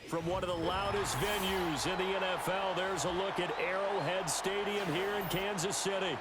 From one of the loudest venues in the NFL, there's a look at Arrowhead Stadium here in Kansas City.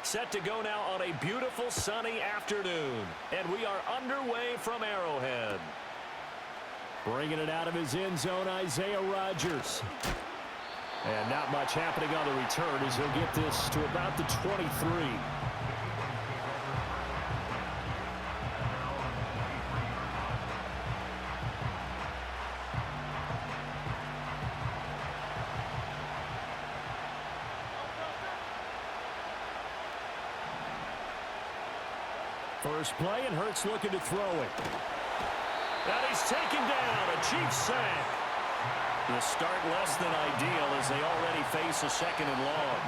Set to go now on a beautiful sunny afternoon. And we are underway from Arrowhead. Bringing it out of his end zone, Isaiah Rodgers. And not much happening on the return as he'll get this to about the 23. First play, and Hurts looking to throw it. And he's taken down, a Chiefs sack. The start less than ideal as they already face a second and long.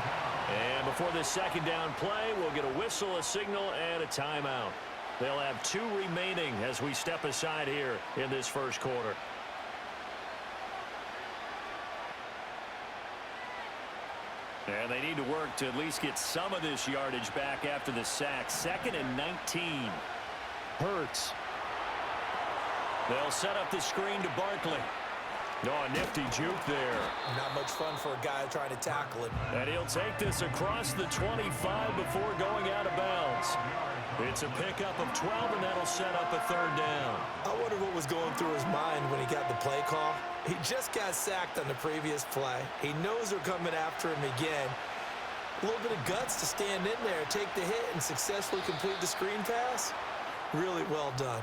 And before this second down play, we'll get a whistle, a signal, and a timeout. They'll have 2 remaining as we step aside here in this first quarter. And they need to work to at least get some of this yardage back after the sack. 2nd and 19. Hurts. They'll set up the screen to Barkley. Oh, a nifty juke there. Not much fun for a guy trying to tackle him. And he'll take this across the 25 before going out of bounds. It's a pickup of 12, and that'll set up a 3rd down. I wonder what was going through his mind when he got the play call. He just got sacked on the previous play. He knows they're coming after him again. A little bit of guts to stand in there, take the hit, and successfully complete the screen pass. Really well done.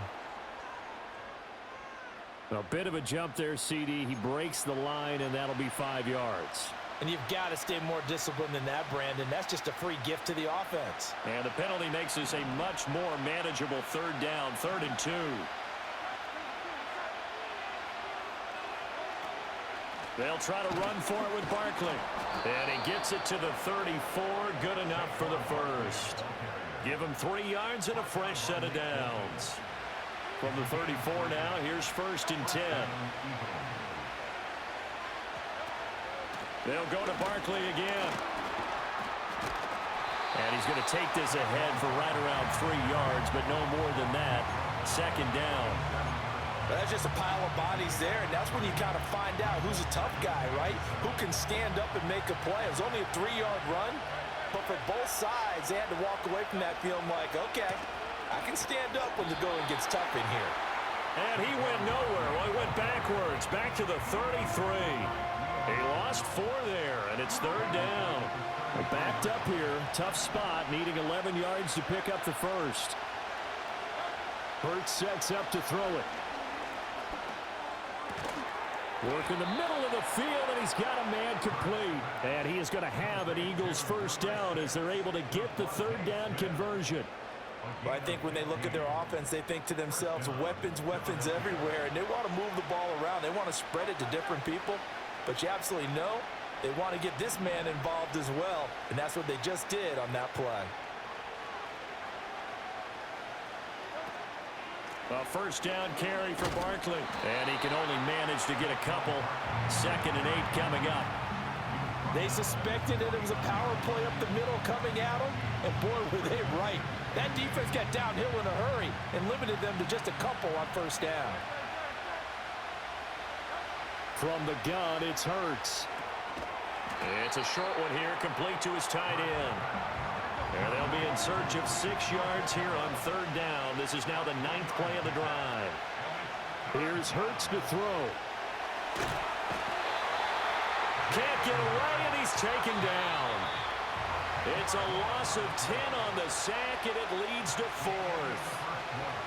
A bit of a jump there, CD. He breaks the line, and that'll be 5 yards. And you've got to stay more disciplined than that, Brandon. That's just a free gift to the offense. And the penalty makes this a much more manageable 3rd down, 3rd and 2. They'll try to run for it with Barkley. And he gets it to the 34. Good enough for the first. Give him 3 yards and a fresh set of downs. From the 34 now, here's 1st and 10. They'll go to Barkley again. And he's going to take this ahead for right around 3 yards, but no more than that. 2nd down. That's just a pile of bodies there, and that's when you kind of find out who's a tough guy, right? Who can stand up and make a play. It was only a 3-yard run, but for both sides, they had to walk away from that feeling like, okay, I can stand up when the going gets tough in here. And he went nowhere. Well, he went backwards, back to the 33. He lost 4 there, and it's 3rd down. Well, backed up here, tough spot, needing 11 yards to pick up the first. Hurts sets up to throw it. Work in the middle of the field, and he's got a man complete. And he is going to have an Eagles 1st down as they're able to get the 3rd down conversion. Well, I think when they look at their offense, they think to themselves, weapons, weapons everywhere, and they want to move the ball around. They want to spread it to different people, but you absolutely know they want to get this man involved as well, and that's what they just did on that play. A 1st down carry for Barkley, and he can only manage to get a couple. 2nd and 8 coming up. They suspected that it was a power play up the middle coming at them, and boy, were they right. That defense got downhill in a hurry and limited them to just a couple on 1st down. From the gun, it's Hurts. It's a short one here, complete to his tight end. And they'll be in search of 6 yards here on 3rd down. This is now the 9th play of the drive. Here's Hurts to throw. Can't get away, and he's taken down. It's a loss of 10 on the sack, and it leads to 4th.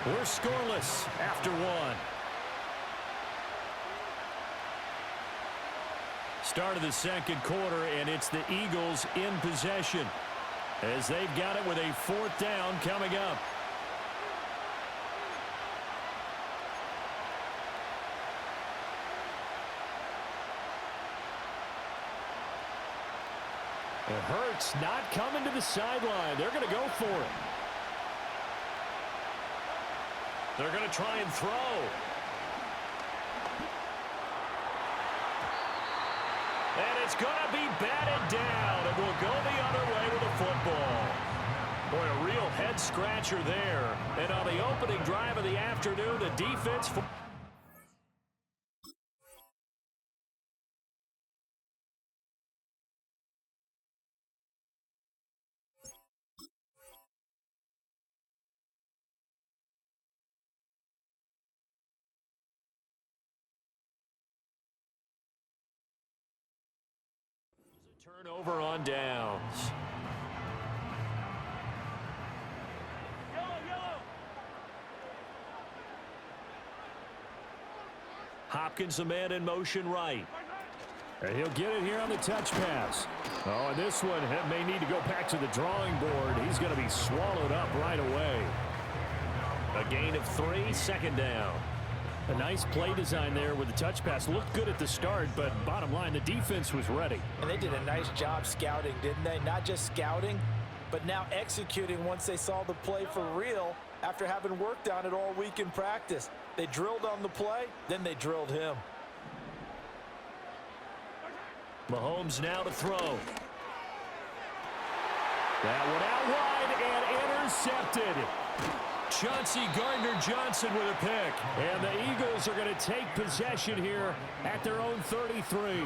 We're scoreless after 1. Start of the 2nd quarter, and it's the Eagles in possession as they've got it with a 4th down coming up. It hurts not coming to the sideline. They're going to go for it. They're going to try and throw. And it's going to be batted down, and we'll go the other way with the football. Boy, a real head-scratcher there. And on the opening drive of the afternoon, the defense... Turnover on downs. Hopkins, the man in motion right. And he'll get it here on the touch pass. Oh, and this one may need to go back to the drawing board. He's going to be swallowed up right away. A gain of 3, second down. A nice play design there with the touch pass. Looked good at the start, but bottom line, the defense was ready. And they did a nice job scouting, didn't they? Not just scouting, but now executing once they saw the play for real after having worked on it all week in practice. They drilled on the play, then they drilled him. Mahomes now to throw. That one out wide and intercepted. Chauncey Gardner-Johnson with a pick. And the Eagles are going to take possession here at their own 33.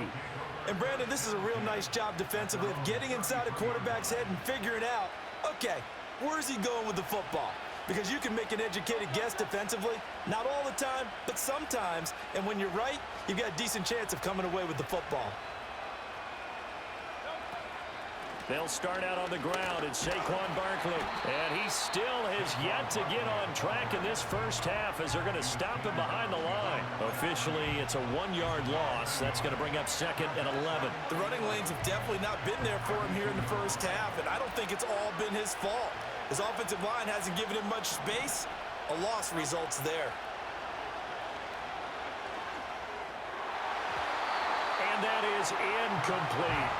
And, Brandon, this is a real nice job defensively of getting inside a quarterback's head and figuring out, okay, where's he going with the football? Because you can make an educated guess defensively. Not all the time, but sometimes. And when you're right, you've got a decent chance of coming away with the football. They'll start out on the ground, and Saquon Barkley. And he still has yet to get on track in this first half as they're going to stop him behind the line. Officially, it's a 1-yard loss. That's going to bring up 2nd and 11. The running lanes have definitely not been there for him here in the first half, and I don't think it's all been his fault. His offensive line hasn't given him much space. A loss results there. And that is incomplete.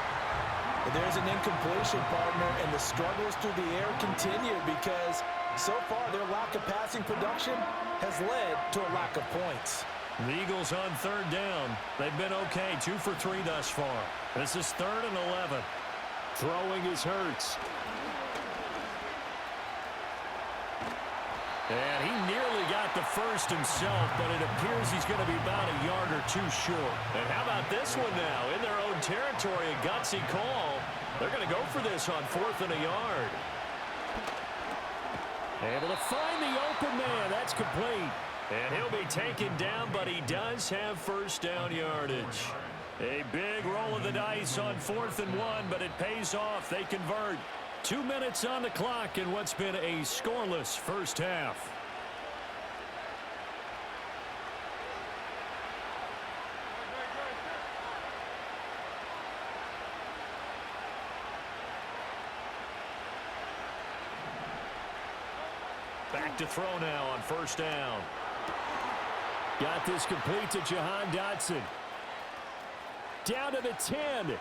There's an incompletion, partner, and the struggles through the air continue because so far their lack of passing production has led to a lack of points. The Eagles on 3rd down. They've been okay, 2 for 3 thus far. This is 3rd and 11. Throwing is Hurts. And he nearly got the first himself, but it appears he's going to be about a yard or 2 short. And how about this one now? In their own territory, a gutsy call. They're going to go for this on 4th and a yard. Able to find the open man. That's complete. And he'll be taken down, but he does have first down yardage. A big roll of the dice on 4th and 1, but it pays off. They convert. 2 minutes on the clock in what's been a scoreless first half. Back to throw now on 1st down. Got this complete to Jahan Dotson. Down to the 10.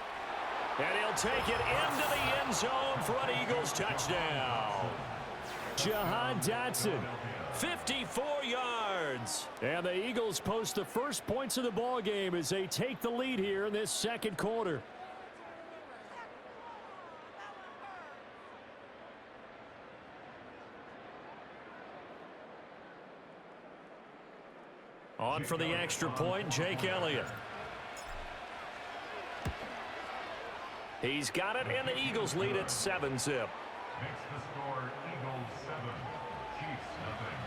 And he'll take it into the end zone for an Eagles touchdown. Jahan Dotson, 54 yards. And the Eagles post the first points of the ball game as they take the lead here in this 2nd quarter. On for the extra point, Jake Elliott. He's got it, and the Eagles lead at 7-zip. Makes the score Eagles 7, Chiefs nothing.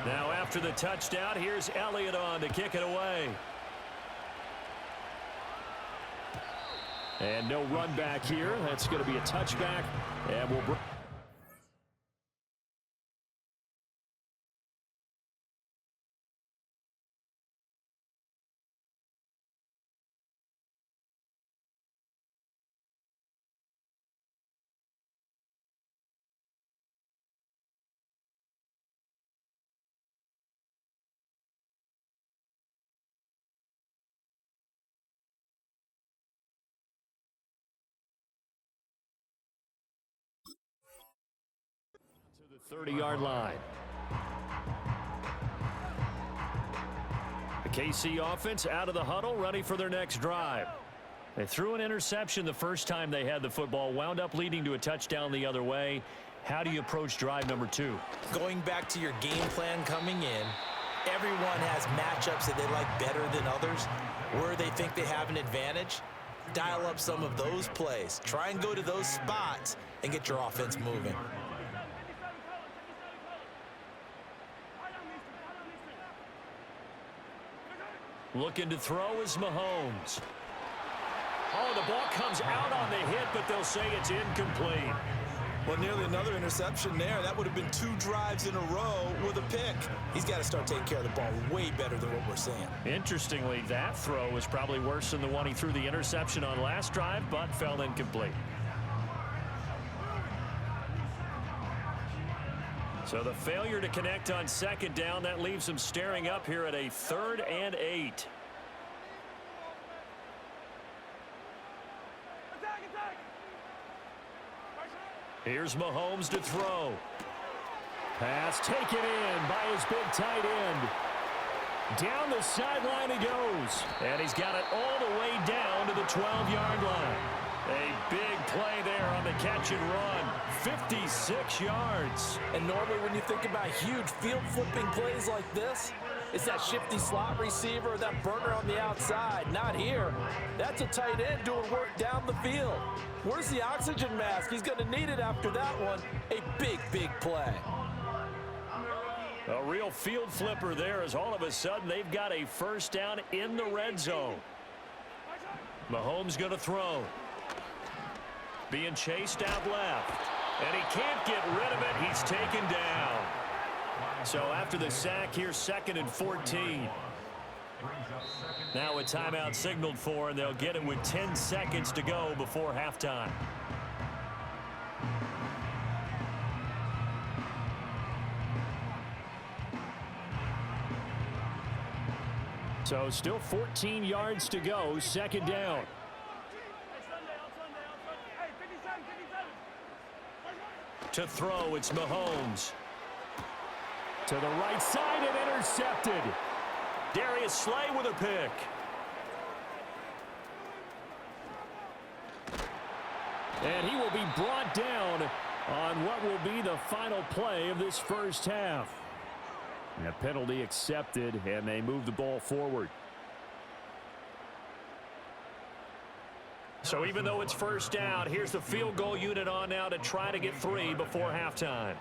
Now after the touchdown, here's Elliott on to kick it away. And no run back here. That's going to be a touchback, and we'll bring 30-yard line. The KC offense out of the huddle, ready for their next drive. They threw an interception the first time they had the football, wound up leading to a touchdown the other way. How do you approach drive number 2? Going back to your game plan coming in, everyone has matchups that they like better than others. Where they think they have an advantage, dial up some of those plays. Try and go to those spots and get your offense moving. Looking to throw is Mahomes. Oh, the ball comes out on the hit, but they'll say it's incomplete. Well, nearly another interception there. That would have been 2 drives in a row with a pick. He's got to start taking care of the ball way better than what we're seeing. Interestingly, that throw was probably worse than the one he threw the interception on last drive, but fell incomplete. So the failure to connect on second down, that leaves them staring up here at a 3rd and 8. Here's Mahomes to throw. Pass taken in by his big tight end. Down the sideline he goes. And he's got it all the way down to the 12-yard line. A big play there on the catch and run. 56 yards. And normally when you think about huge field flipping plays like this, it's that shifty slot receiver or that burner on the outside. Not here. That's a tight end doing work down the field. Where's the oxygen mask? He's going to need it after that one. A big, big play. A real field flipper there as all of a sudden they've got a first down in the red zone. Mahomes going to throw. Being chased out left. And he can't get rid of it. He's taken down. So after the sack here, 2nd and 14. Now a timeout signaled for, and they'll get it with 10 seconds to go before halftime. So still 14 yards to go, 2nd down. To throw, it's Mahomes. To the right side and intercepted. Darius Slay with a pick. And he will be brought down on what will be the final play of this first half. And a penalty accepted, and they move the ball forward. So even though it's first down, here's the field goal unit on now to try to get 3 before halftime.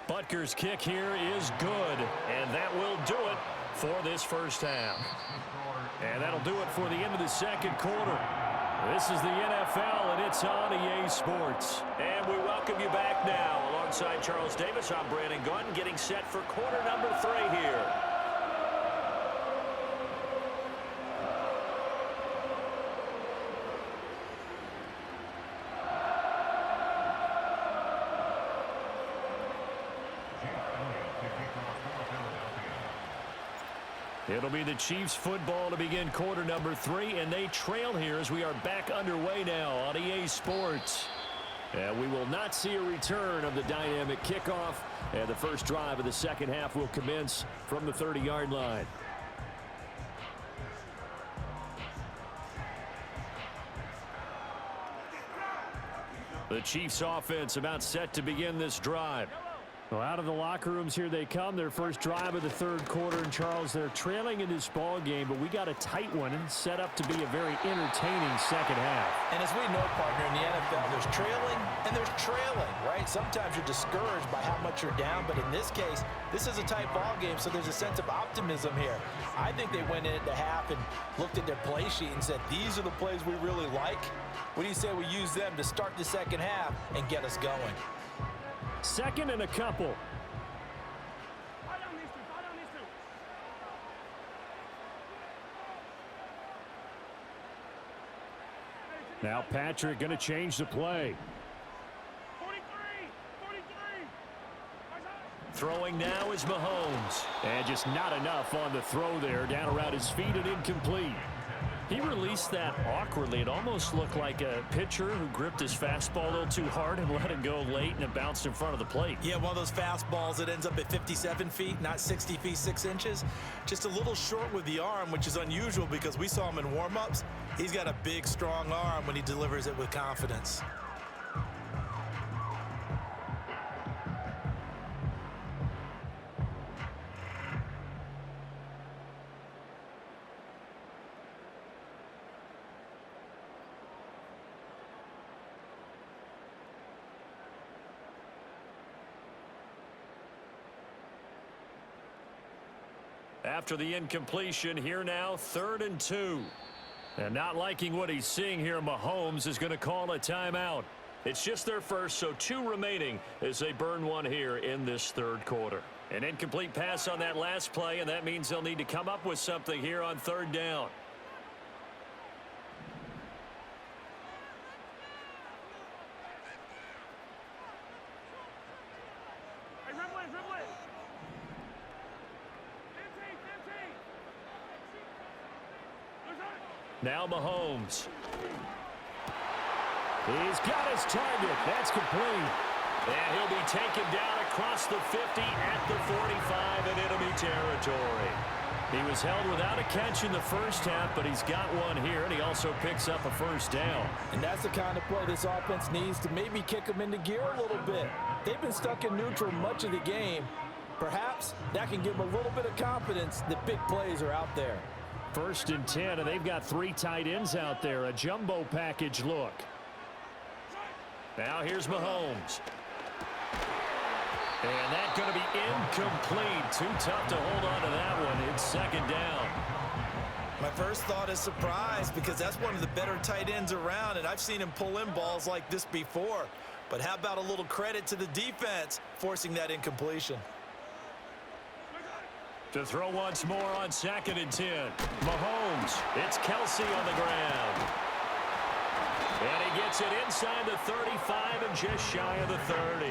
Butker's kick here is good, and that will do it for this first half. And that'll do it for the end of the second quarter. This is the NFL, and it's on EA Sports. And we welcome you back now. Alongside Charles Davis, I'm Brandon Gunn, getting set for quarter number 3 here. It'll be the Chiefs football to begin quarter number 3, and they trail here as we are back underway now on EA Sports. And we will not see a return of the dynamic kickoff, and the first drive of the second half will commence from the 30-yard line. The Chiefs offense about set to begin this drive. Well, out of the locker rooms here they come. Their first drive of the third quarter. And Charles, they're trailing in this ball game, but we got a tight one and set up to be a very entertaining second half. And as we know, partner, in the NFL, there's trailing and there's trailing, right? Sometimes you're discouraged by how much you're down, but in this case, this is a tight ball game, so there's a sense of optimism here. I think they went into half and looked at their play sheet and said, these are the plays we really like. What do you say we use them to start the second half and get us going? 2nd and a couple. Now Patrick going to change the play. 43. Throwing now is Mahomes. And just not enough on the throw there. Down around his feet and incomplete. He released that awkwardly. It almost looked like a pitcher who gripped his fastball a little too hard and let it go late, and it bounced in front of the plate. Yeah, one of those fastballs that ends up at 57 feet, not 60 feet, 6 inches. Just a little short with the arm, which is unusual because we saw him in warm-ups. He's got a big, strong arm when he delivers it with confidence. After the incompletion, here now, 3rd and 2. And not liking what he's seeing here, Mahomes is going to call a timeout. It's just their first, so 2 remaining as they burn one here in this 3rd quarter. An incomplete pass on that last play, and that means they'll need to come up with something here on 3rd down. Now Mahomes. He's got his target. That's complete. And he'll be taken down across the 50 at the 45 in enemy territory. He was held without a catch in the first half, but he's got one here, and he also picks up a 1st down. And that's the kind of play this offense needs to maybe kick them into gear a little bit. They've been stuck in neutral much of the game. Perhaps that can give them a little bit of confidence that big plays are out there. 1st and 10, and they've got 3 tight ends out there. A jumbo package look. Now here's Mahomes. And that's going to be incomplete. Too tough to hold on to that one. It's 2nd down. My first thought is surprise because that's one of the better tight ends around, and I've seen him pull in balls like this before. But how about a little credit to the defense forcing that incompletion? To throw once more on 2nd and 10. Mahomes. It's Kelsey on the ground. And he gets it inside the 35 and just shy of the 30.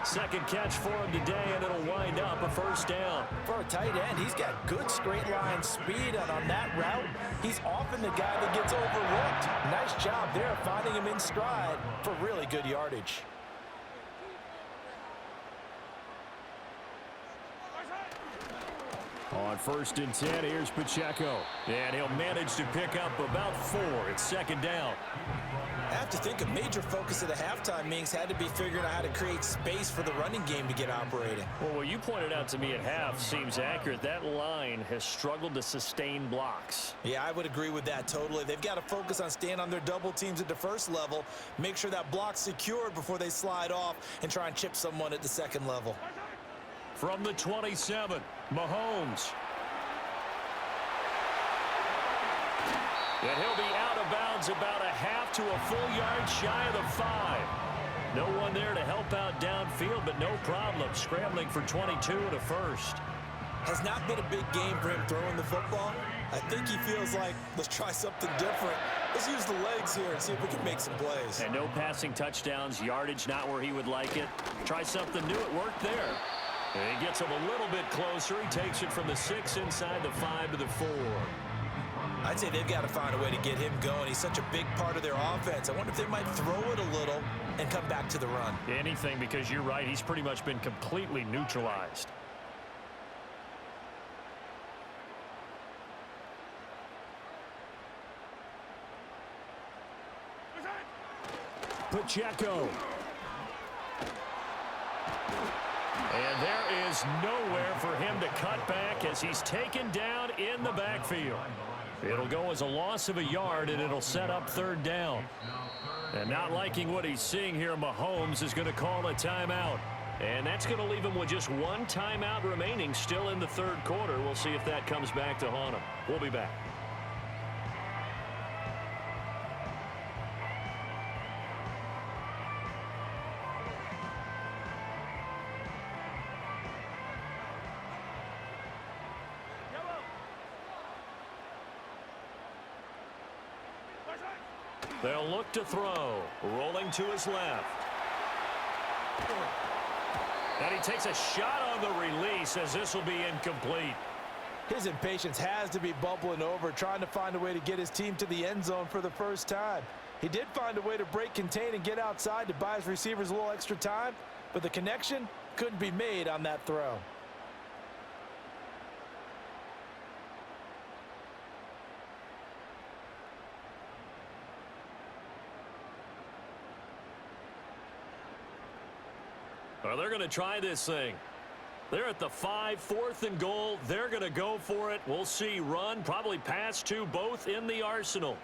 2nd catch for him today, and it'll wind up a 1st down. For a tight end, he's got good straight line speed, and on that route, he's often the guy that gets overlooked. Nice job there finding him in stride for really good yardage. On 1st and 10, here's Pacheco. And he'll manage to pick up about 4. It's 2nd down. I have to think a major focus at the halftime meetings had to be figuring out how to create space for the running game to get operating. Well, what you pointed out to me at half seems accurate. That line has struggled to sustain blocks. Yeah, I would agree with that totally. They've got to focus on staying on their double teams at the 1st level, make sure that block's secured before they slide off and try and chip someone at the 2nd level. From the 27, Mahomes. And he'll be out of bounds about a half to a full yard shy of the 5. No one there to help out downfield, but no problem. Scrambling for 22 and a 1st. Has not been a big game for him throwing the football. I think he feels like, let's try something different. Let's use the legs here and see if we can make some plays. And no passing touchdowns, yardage not where he would like it. Try something new, it worked there. And he gets him a little bit closer. He takes it from the 6 inside the 5 to the 4. I'd say they've got to find a way to get him going. He's such a big part of their offense. I wonder if they might throw it a little and come back to the run. Anything, because you're right. He's pretty much been completely neutralized. Pacheco. And there is nowhere for him to cut back as he's taken down in the backfield. It'll go as a loss of a yard, and it'll set up 3rd down. And not liking what he's seeing here, Mahomes is going to call a timeout. And that's going to leave him with just 1 timeout remaining still in the 3rd quarter. We'll see if that comes back to haunt him. We'll be back. They'll look to throw. Rolling to his left. And he takes a shot on the release as this will be incomplete. His impatience has to be bubbling over, trying to find a way to get his team to the end zone for the first time. He did find a way to break contain and get outside to buy his receivers a little extra time, but the connection couldn't be made on that throw. Well, they're going to try this thing. They're at the 5, 4th and goal. They're going to go for it. We'll see run, probably pass to both in the arsenal.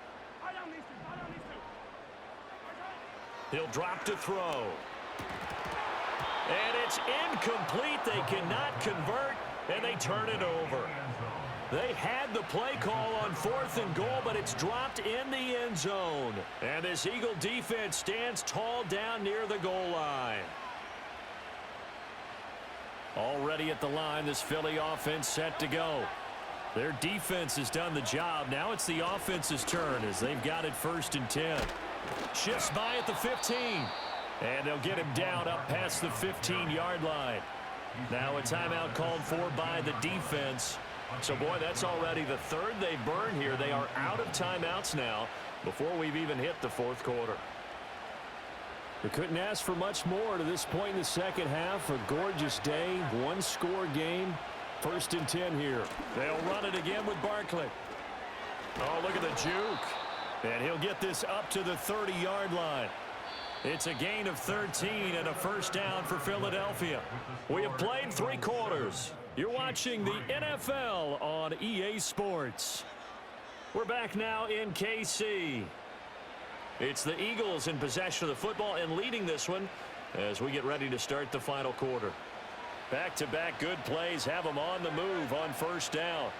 He'll drop to throw. And it's incomplete. They cannot convert, and they turn it over. They had the play call on 4th and goal, but it's dropped in the end zone. And this Eagle defense stands tall down near the goal line. Already at the line, this Philly offense set to go. Their defense has done the job. Now it's the offense's turn as they've got it 1st and 10. Shifts by at the 15. And they'll get him down up past the 15-yard line. Now a timeout called for by the defense. So, boy, that's already the 3rd they burn here. They are out of timeouts now before we've even hit the 4th quarter. We couldn't ask for much more to this point in the second half. A gorgeous day, one-score game. 1st and 10 here. They'll run it again with Barkley. Oh, look at the juke. And he'll get this up to the 30-yard line. It's a gain of 13 and a 1st down for Philadelphia. We have played 3 quarters. You're watching the NFL on EA Sports. We're back now in KC. It's the Eagles in possession of the football and leading this one as we get ready to start the final quarter. Back-to-back good plays have them on the move on 1st down.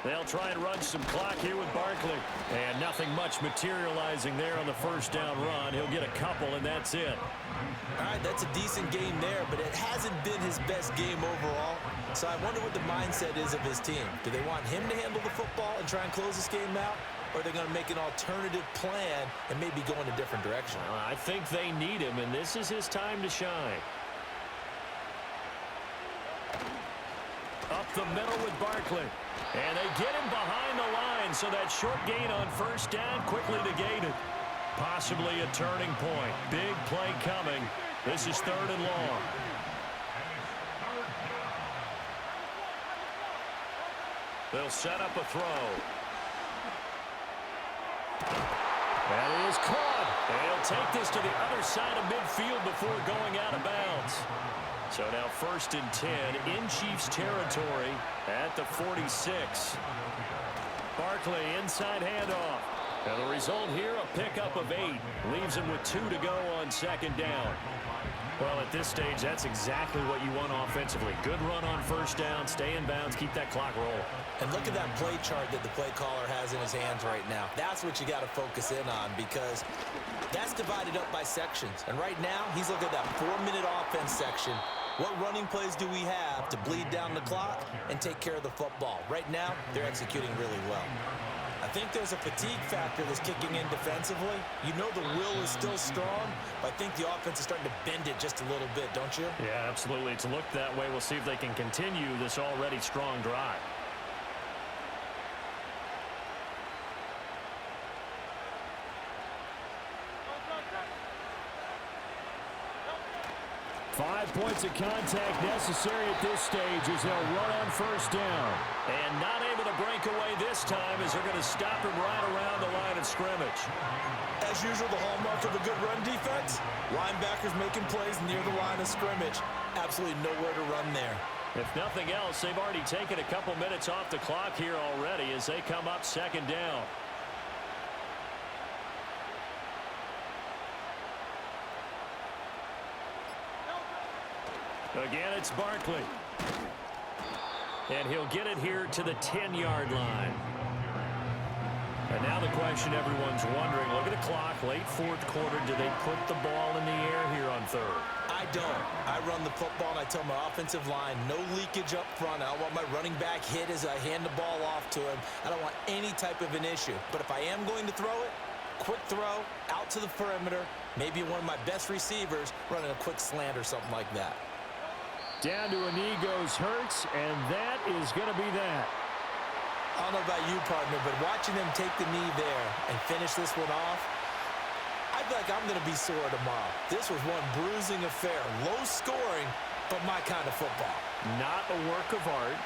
They'll try and run some clock here with Barkley. And nothing much materializing there on the 1st down run. He'll get a couple, and that's it. All right, that's a decent game there, but it hasn't been his best game overall. So I wonder what the mindset is of his team. Do they want him to handle the football and try and close this game out? Or are they going to make an alternative plan and maybe go in a different direction? I think they need him, and this is his time to shine. Up the middle with Barkley. And they get him behind the line, so that short gain on 1st down quickly negated. Possibly a turning point. Big play coming. This is 3rd and long. They'll set up a throw. And it is caught. They'll take this to the other side of midfield before going out of bounds. So now 1st and 10 in Chiefs territory at the 46. Barkley inside handoff. And the result here, a pickup of 8. Leaves him with 2 to go on 2nd down. Well, at this stage, that's exactly what you want offensively. Good run on 1st down, stay in bounds, keep that clock rolling. And look at that play chart that the play caller has in his hands right now. That's what you got to focus in on because that's divided up by sections. And right now, he's looking at that 4-minute offense section. What running plays do we have to bleed down the clock and take care of the football? Right now, they're executing really well. I think there's a fatigue factor that's kicking in defensively. You know the will is still strong, but I think the offense is starting to bend it just a little bit, don't you? Yeah, absolutely. It's looked that way. We'll see if they can continue this already strong drive. Five points of contact necessary at this stage as they'll run on 1st down. And not able to break away this time as they're going to stop him right around the line of scrimmage. As usual, the hallmark of a good run defense, linebackers making plays near the line of scrimmage. Absolutely nowhere to run there. If nothing else, they've already taken a couple minutes off the clock here already as they come up 2nd down. Again, it's Barkley. And he'll get it here to the 10-yard line. And now the question everyone's wondering, look at the clock, late 4th quarter, do they put the ball in the air here on 3rd? I don't. I run the football, and I tell my offensive line, no leakage up front. I don't want my running back hit as I hand the ball off to him. I don't want any type of an issue. But if I am going to throw it, quick throw, out to the perimeter, maybe one of my best receivers running a quick slant or something like that. Down to a knee goes Hurts, and that is going to be that. I don't know about you, partner, but watching them take the knee there and finish this one off, I feel like I'm going to be sore tomorrow. This was one bruising affair. Low scoring, but my kind of football. Not a work of art,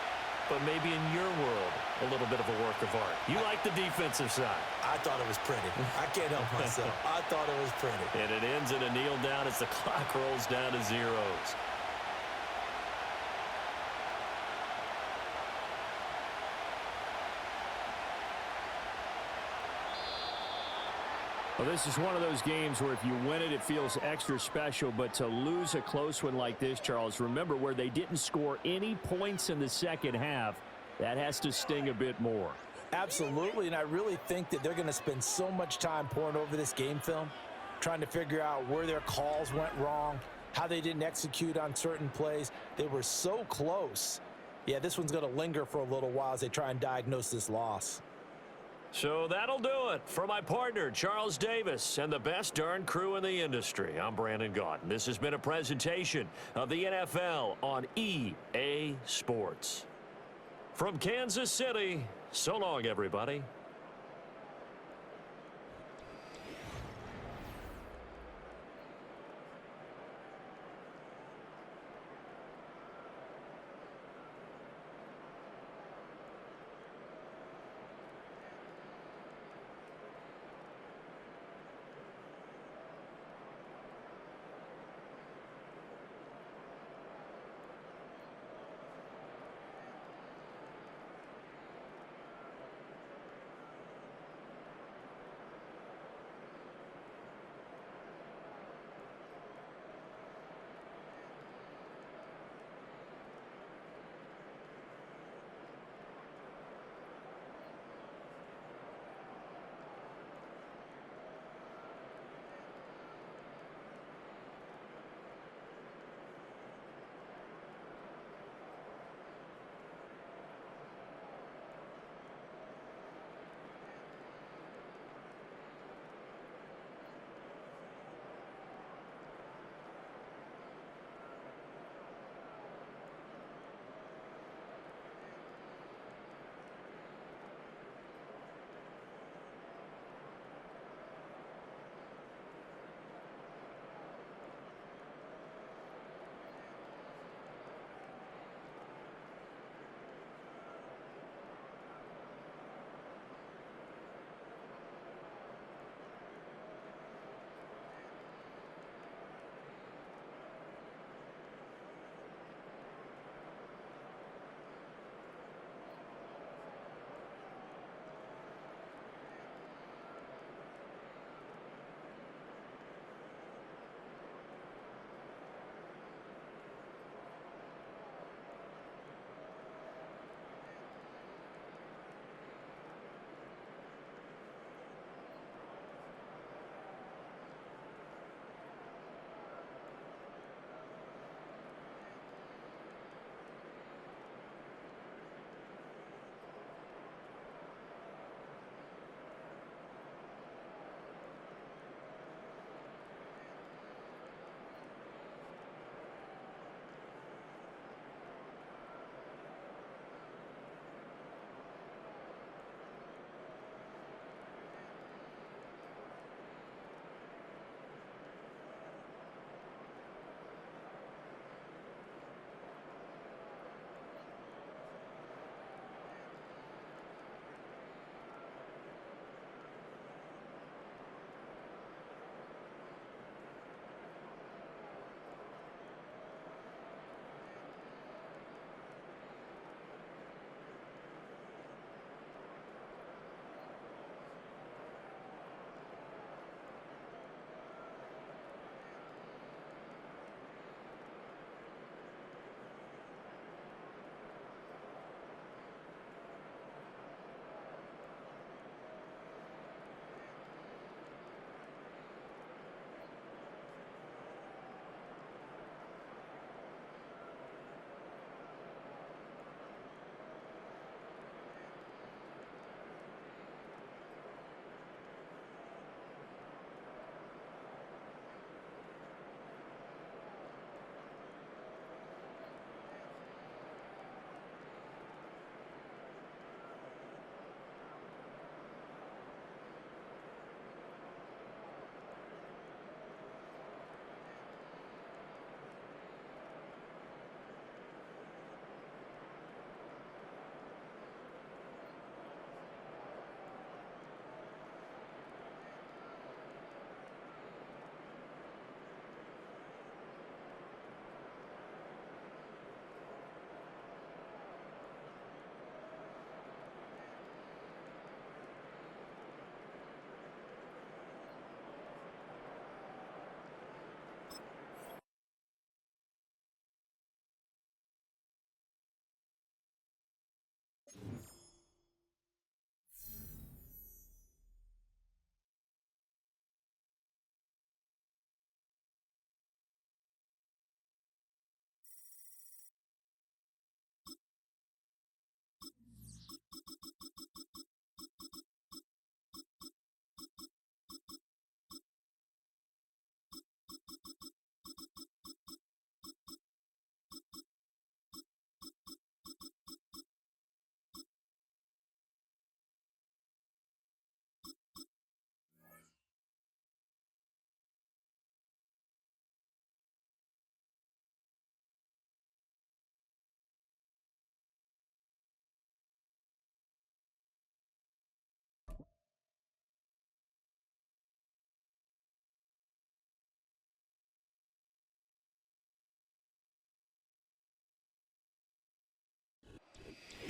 but maybe in your world, a little bit of a work of art. You like the defensive side. I thought it was pretty. I can't help myself. I thought it was pretty. And it ends in a kneel down as the clock rolls down to zeros. Well, this is one of those games where if you win it, it feels extra special. But to lose a close one like this, Charles, remember where they didn't score any points in the second half, that has to sting a bit more. Absolutely, and I really think that they're going to spend so much time pouring over this game film, trying to figure out where their calls went wrong, how they didn't execute on certain plays. They were so close. Yeah, this one's going to linger for a little while as they try and diagnose this loss. So that'll do it for my partner, Charles Davis, and the best darn crew in the industry. I'm Brandon Gaudin. This has been a presentation of the NFL on EA Sports. From Kansas City, so long, everybody.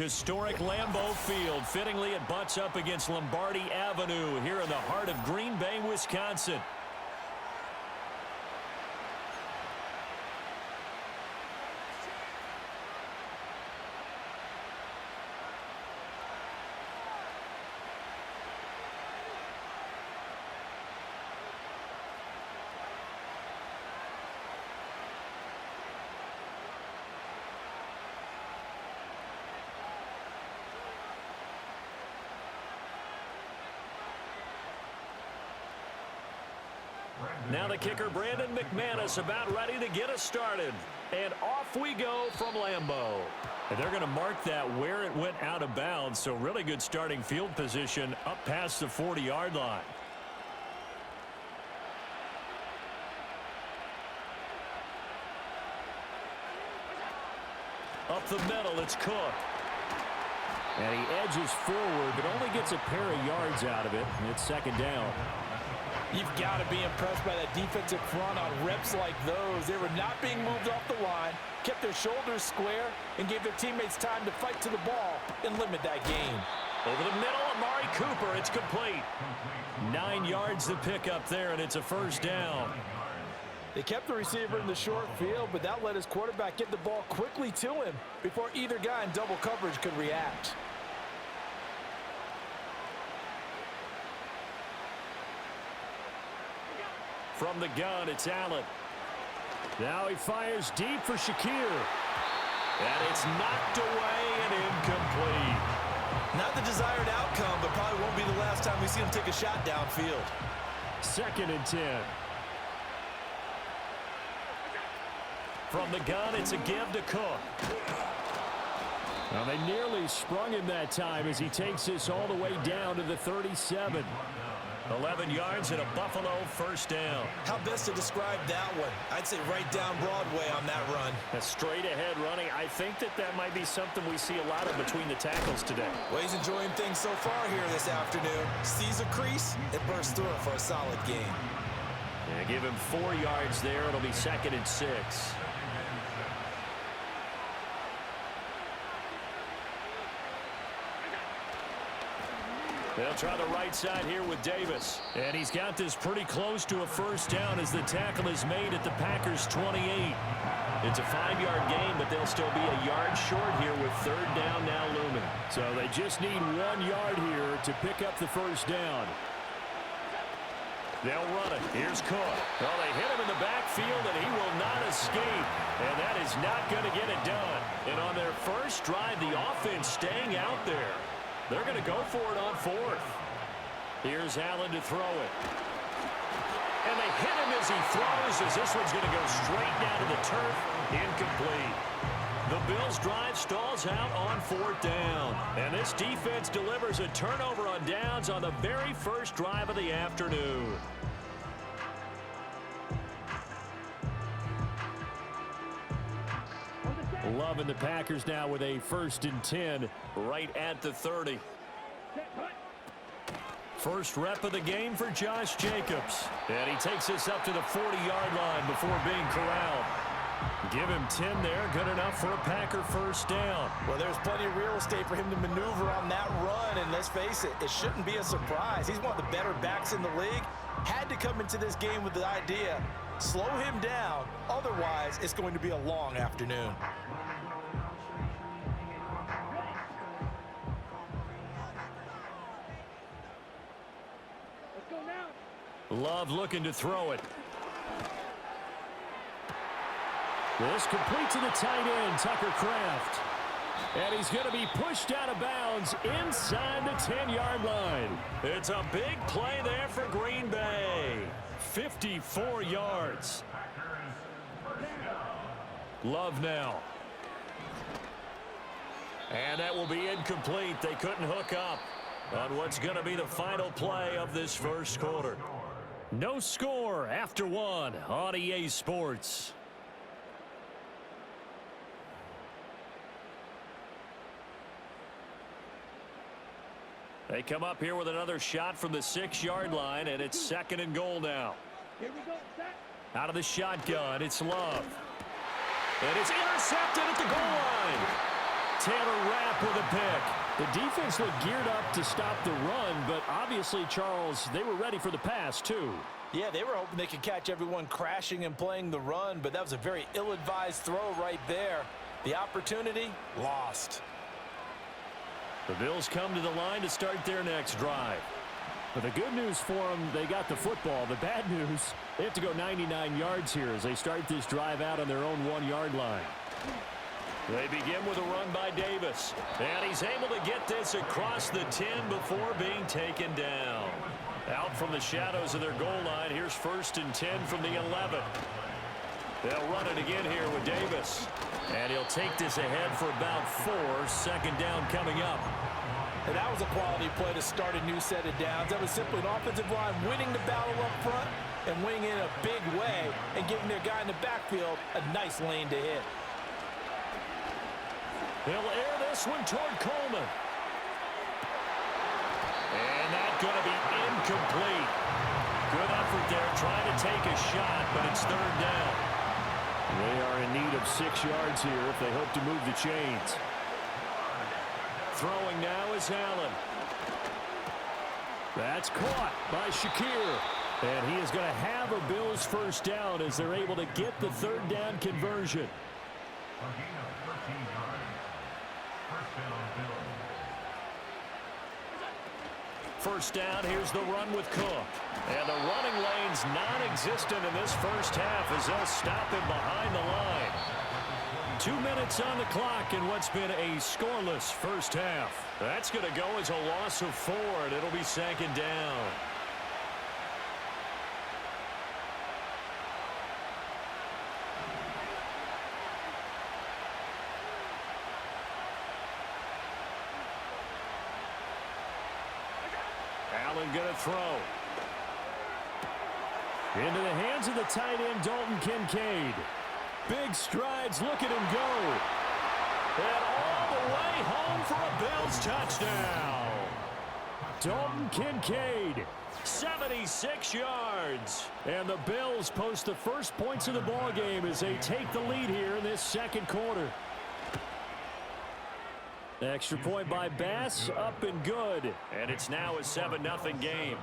Historic Lambeau Field. Fittingly, it butts up against Lombardi Avenue here in the heart of Green Bay, Wisconsin. Now the kicker, Brandon McManus, about ready to get us started. And off we go from Lambeau. And they're going to mark that where it went out of bounds. So really good starting field position up past the 40-yard line. Up the middle, it's Cook. And he edges forward, but only gets a pair of yards out of it. And it's second down. You've got to be impressed by that defensive front on reps like those. They were not being moved off the line, kept their shoulders square, and gave their teammates time to fight to the ball and limit that gain. Over the middle, Amari Cooper. It's complete. 9 yards to pick up there, and it's a first down. They kept the receiver in the short field, but that let his quarterback get the ball quickly to him before either guy in double coverage could react. From the gun, it's Allen. Now he fires deep for Shakir. And it's knocked away and incomplete. Not the desired outcome, but probably won't be the last time we see him take a shot downfield. 2nd and 10. From the gun, it's a give to Cook. Now they nearly sprung him that time as he takes this all the way down to the 37. 11 yards and a Buffalo first down. How best to describe that one? I'd say right down Broadway on that run. A straight ahead running. I think that might be something we see a lot of between the tackles today. Well, he's enjoying things so far here this afternoon. Sees a crease and bursts through it for a solid gain. Yeah, give him 4 yards there. It'll be 2nd and 6. They'll try the right side here with Davis. And he's got this pretty close to a first down as the tackle is made at the Packers' 28. It's a 5-yard gain, but they'll still be a yard short here with 3rd down now looming. So they just need 1 yard here to pick up the first down. They'll run it. Here's Cook. Well, they hit him in the backfield, and he will not escape. And that is not going to get it done. And on their first drive, the offense staying out there. They're going to go for it on 4th. Here's Allen to throw it. And they hit him as he throws, as this one's going to go straight down to the turf. Incomplete. The Bills' drive stalls out on 4th down. And this defense delivers a turnover on downs on the very first drive of the afternoon. Loving the Packers now with a 1st and 10 right at the 30. First rep of the game for Josh Jacobs. And he takes this up to the 40-yard line before being corralled. Give him 10 there. Good enough for a Packer first down. Well, there's plenty of real estate for him to maneuver on that run. And let's face it, it shouldn't be a surprise. He's one of the better backs in the league. Had to come into this game with the idea, slow him down. Otherwise, it's going to be a long afternoon. Love looking to throw it. This complete to the tight end, Tucker Kraft. And he's going to be pushed out of bounds inside the 10-yard line. It's a big play there for Green Bay. 54 yards. Love now. And that will be incomplete. They couldn't hook up on what's going to be the final play of this first quarter. No score after 1 on EA Sports. They come up here with another shot from the 6-yard line, and it's 2nd and goal now. Here we go, set. Out of the shotgun, it's Love. And it's intercepted at the goal line. Taylor Rapp with a pick. The defense looked geared up to stop the run, but obviously, Charles, they were ready for the pass, too. Yeah, they were hoping they could catch everyone crashing and playing the run, but that was a very ill-advised throw right there. The opportunity, lost. The Bills come to the line to start their next drive. But the good news for them, they got the football. The bad news, they have to go 99 yards here as they start this drive out on their own 1-yard line. They begin with a run by Davis. And he's able to get this across the 10 before being taken down. Out from the shadows of their goal line, here's 1st and 10 from the 11. They'll run it again here with Davis. And he'll take this ahead for about 4. 2nd down coming up. And that was a quality play to start a new set of downs. That was simply an offensive line winning the battle up front and winning in a big way and giving their guy in the backfield a nice lane to hit. He'll air this one toward Coleman. And that's going to be incomplete. Good effort there trying to take a shot, but it's 3rd down. They are in need of 6 yards here if they hope to move the chains. Throwing now is Allen. That's caught by Shakir. And he is going to have a Bills 1st down as they're able to get the 3rd down conversion. A gain of 13 yards. 1st down, Bills. 1st down, here's the run with Cook. And the running lane's non-existent in this 1st half as they'll stop him behind the line. 2 minutes on the clock in what's been a scoreless 1st half. That's going to go as a loss of 4, and it'll be 2nd down. Allen going to throw. Into the hands of the tight end, Dalton Kincaid. Big strides, look at him go. And all the way home for a Bills touchdown. Dalton Kincaid, 76 yards. And the Bills post the first points of the ball game as they take the lead here in this 2nd quarter. Extra point by Bass, up and good. And it's now a 7-0 game.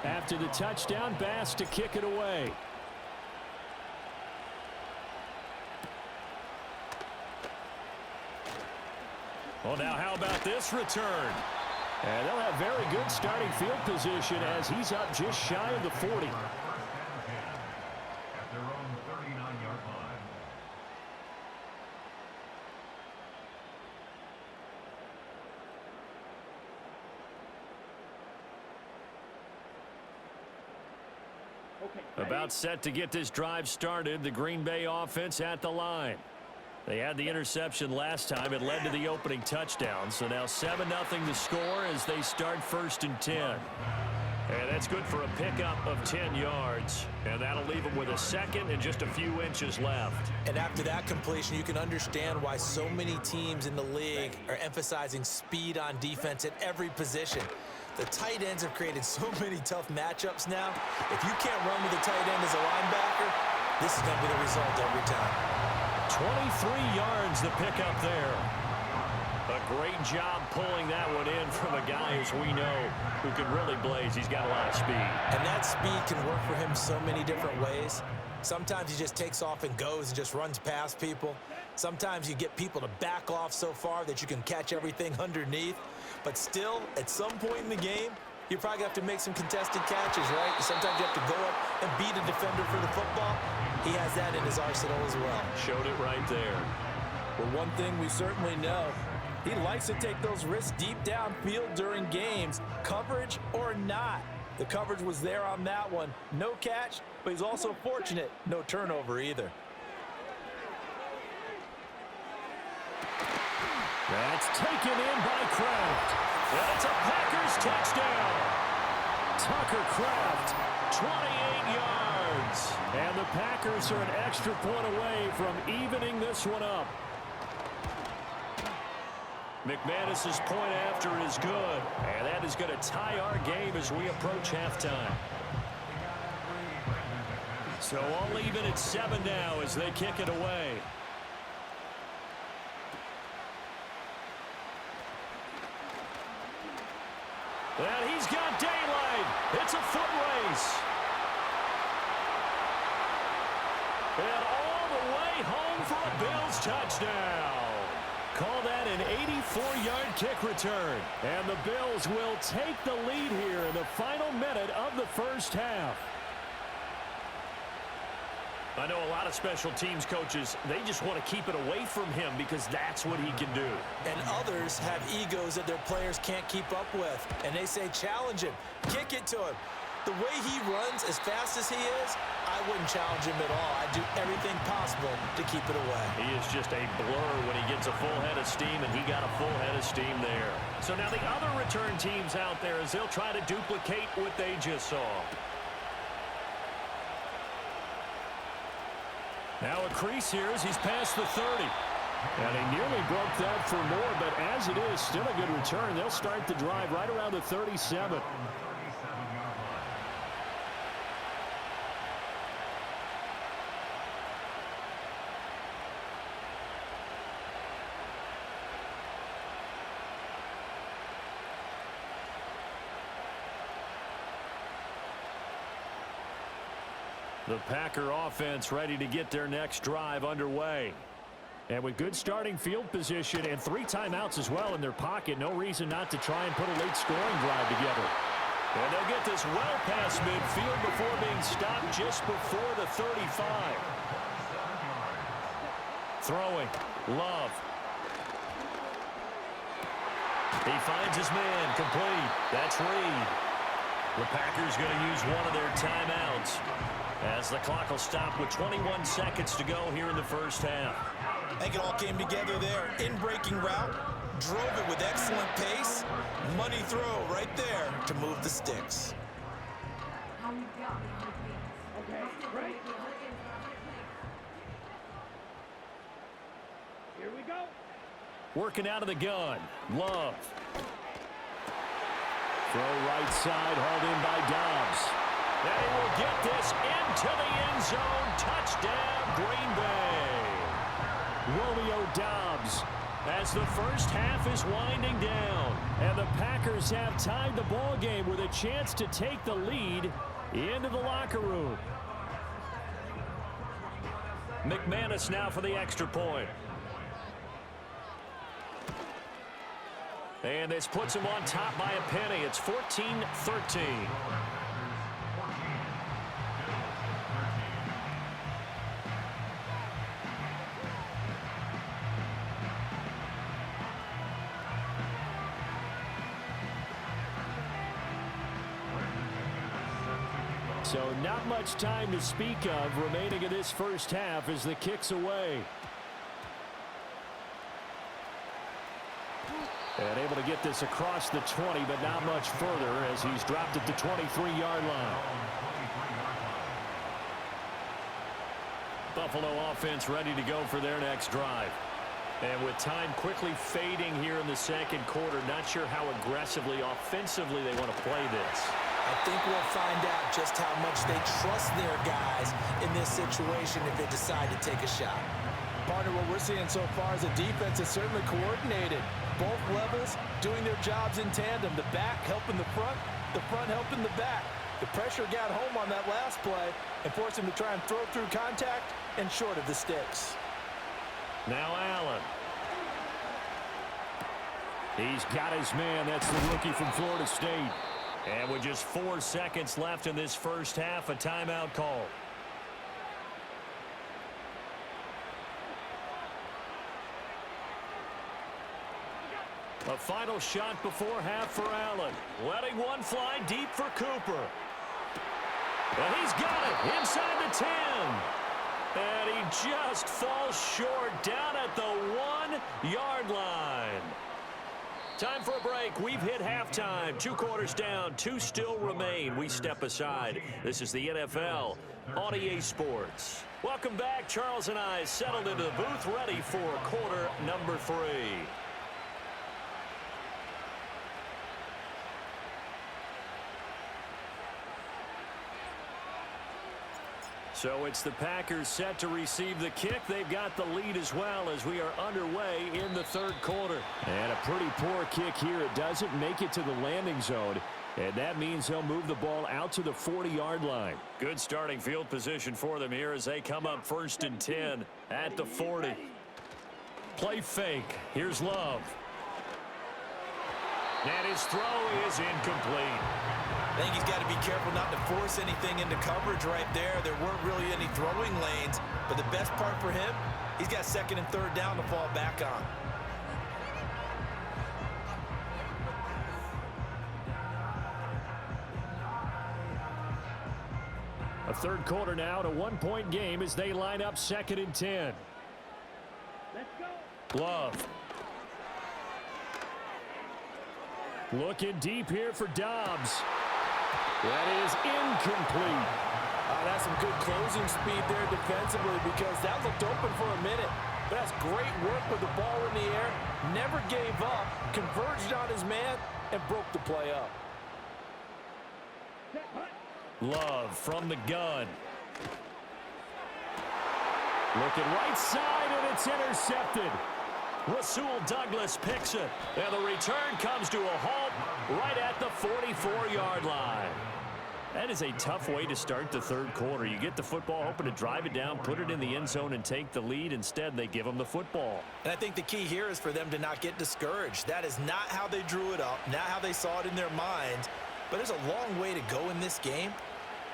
After the touchdown, Bass to kick it away. Well, now how about this return? And they'll have very good starting field position as he's up just shy of the 40. At their own 39-yard line. About set to get this drive started, the Green Bay offense at the line. They had the interception last time. It led to the opening touchdown. So now 7-0 the score as they start 1st and 10. And that's good for a pickup of 10 yards. And that'll leave them with a 2nd and just a few inches left. And after that completion, you can understand why so many teams in the league are emphasizing speed on defense at every position. The tight ends have created so many tough matchups now. If you can't run with a tight end as a linebacker, this is going to be the result every time. 23 yards the pickup there. A great job pulling that one in from a guy, as we know, who can really blaze. He's got a lot of speed. And that speed can work for him so many different ways. Sometimes he just takes off and goes and just runs past people. Sometimes you get people to back off so far that you can catch everything underneath. But still, at some point in the game, you probably have to make some contested catches, right? Sometimes you have to go up and beat a defender for the football. He has that in his arsenal as well. Showed it right there. But one thing we certainly know, he likes to take those risks deep downfield during games, coverage or not. The coverage was there on that one. No catch, but he's also fortunate. No turnover either. That's taken in by Kraft. That's a Packers touchdown. Tucker Kraft, 28 yards. And the Packers are an extra point away from evening this one up. McManus's point after is good. And that is going to tie our game as we approach halftime. So all even at 7 now as they kick it away. And he's got daylight. It's a foot race. And all the way home for a Bills touchdown. Call that an 84-yard kick return. And the Bills will take the lead here in the final minute of the first half. I know a lot of special teams coaches, they just want to keep it away from him because that's what he can do. And others have egos that their players can't keep up with. And they say, challenge him, kick it to him. The way he runs as fast as he is, I wouldn't challenge him at all. I'd do everything possible to keep it away. He is just a blur when he gets a full head of steam, and he got a full head of steam there. So now the other return teams out there as they'll try to duplicate what they just saw. Now a crease here as he's past the 30. And he nearly broke that for more, but as it is, still a good return. They'll start the drive right around the 37. The Packer offense ready to get their next drive underway. And with good starting field position and 3 timeouts as well in their pocket, no reason not to try and put a late scoring drive together. And they'll get this well past midfield before being stopped just before the 35. Throwing. Love. He finds his man. Complete. That's Reed. The Packers going to use one of their timeouts as the clock will stop with 21 seconds to go here in the first half. I think it all came together there. In-breaking route, drove it with excellent pace. Money throw right there to move the sticks. Okay, right. Here we go. Working out of the gun. Love. Throw right side, hauled in by Dobbs. They will get this into the end zone. Touchdown, Green Bay. Romeo Dobbs as the first half is winding down. And the Packers have tied the ball game with a chance to take the lead into the locker room. McManus now for the extra point. And this puts him on top by a penny. It's 14-13. So not much time to speak of remaining in this first half as the kick's away. And able to get this across the 20, but not much further as he's dropped at the 23-yard line. Buffalo offense ready to go for their next drive. And with time quickly fading here in the second quarter, not sure how aggressively, offensively they want to play this. I think we'll find out just how much they trust their guys in this situation if they decide to take a shot. Partner, what we're seeing so far is the defense is certainly coordinated. Both levels doing their jobs in tandem. The back helping the front helping the back. The pressure got home on that last play and forced him to try and throw through contact and short of the sticks. Now Allen. He's got his man. That's the rookie from Florida State. And with just 4 seconds left in this first half, a timeout call. A final shot before half for Allen. Letting one fly deep for Cooper. And he's got it inside the 10. And he just falls short down at the 1-yard line. Time for a break. We've hit halftime. 2 quarters down. 2 still remain. We step aside. This is the NFL on EA Sports. Welcome back. Charles and I settled into the booth, ready for quarter number 3. So it's the Packers set to receive the kick. They've got the lead as well as we are underway in the 3rd quarter. And a pretty poor kick here. It doesn't make it to the landing zone. And that means they'll move the ball out to the 40-yard line. Good starting field position for them here as they come up 1st and 10 at the 40. Play fake. Here's Love. And his throw is incomplete. I think he's got to be careful not to force anything into coverage right there. There weren't really any throwing lanes, but the best part for him, he's got 2nd and 3rd down to fall back on. A 3rd quarter now, and a 1-point game as they line up 2nd and 10. Let's go. Love. Looking deep here for Dobbs. That is incomplete. That's some good closing speed there defensively because that looked open for a minute. But that's great work with the ball in the air. Never gave up, converged on his man, and broke the play up. Love from the gun. Looking right side, and it's intercepted. Rasul Douglas picks it. And the return comes to a halt right at the 44-yard line. That is a tough way to start the 3rd quarter. You get the football, hoping to drive it down, put it in the end zone, and take the lead. Instead, they give them the football. And I think the key here is for them to not get discouraged. That is not how they drew it up, not how they saw it in their minds. But there's a long way to go in this game.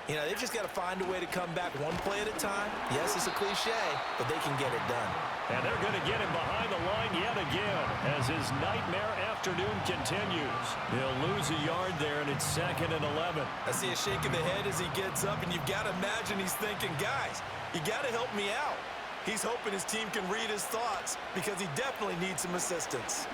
You know, they've just got to find a way to come back one play at a time. Yes, it's a cliche, but they can get it done. And they're going to get him behind the line yet again as his nightmare afternoon continues. He'll lose a yard there, and it's 2nd and 11. I see a shake of the head as he gets up, and you've got to imagine he's thinking, guys, you got to help me out. He's hoping his team can read his thoughts because he definitely needs some assistance.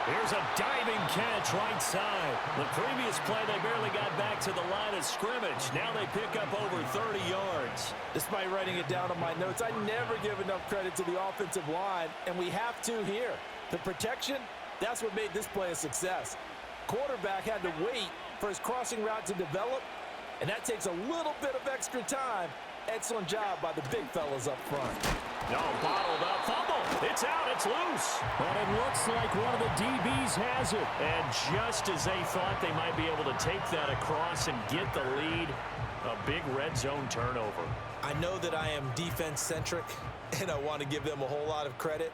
Here's a diving catch right side. The previous play, they barely got back to the line of scrimmage. Now they pick up over 30 yards. Despite writing it down on my notes, I never give enough credit to the offensive line, and we have to here. The protection, that's what made this play a success. Quarterback had to wait for his crossing route to develop, and that takes a little bit of extra time. Excellent job by the big fellas up front. No, bottled up fumble. It's out. It's loose. But it looks like one of the DBs has it. And just as they thought they might be able to take that across and get the lead, a big red zone turnover. I know that I am defense-centric, and I want to give them a whole lot of credit,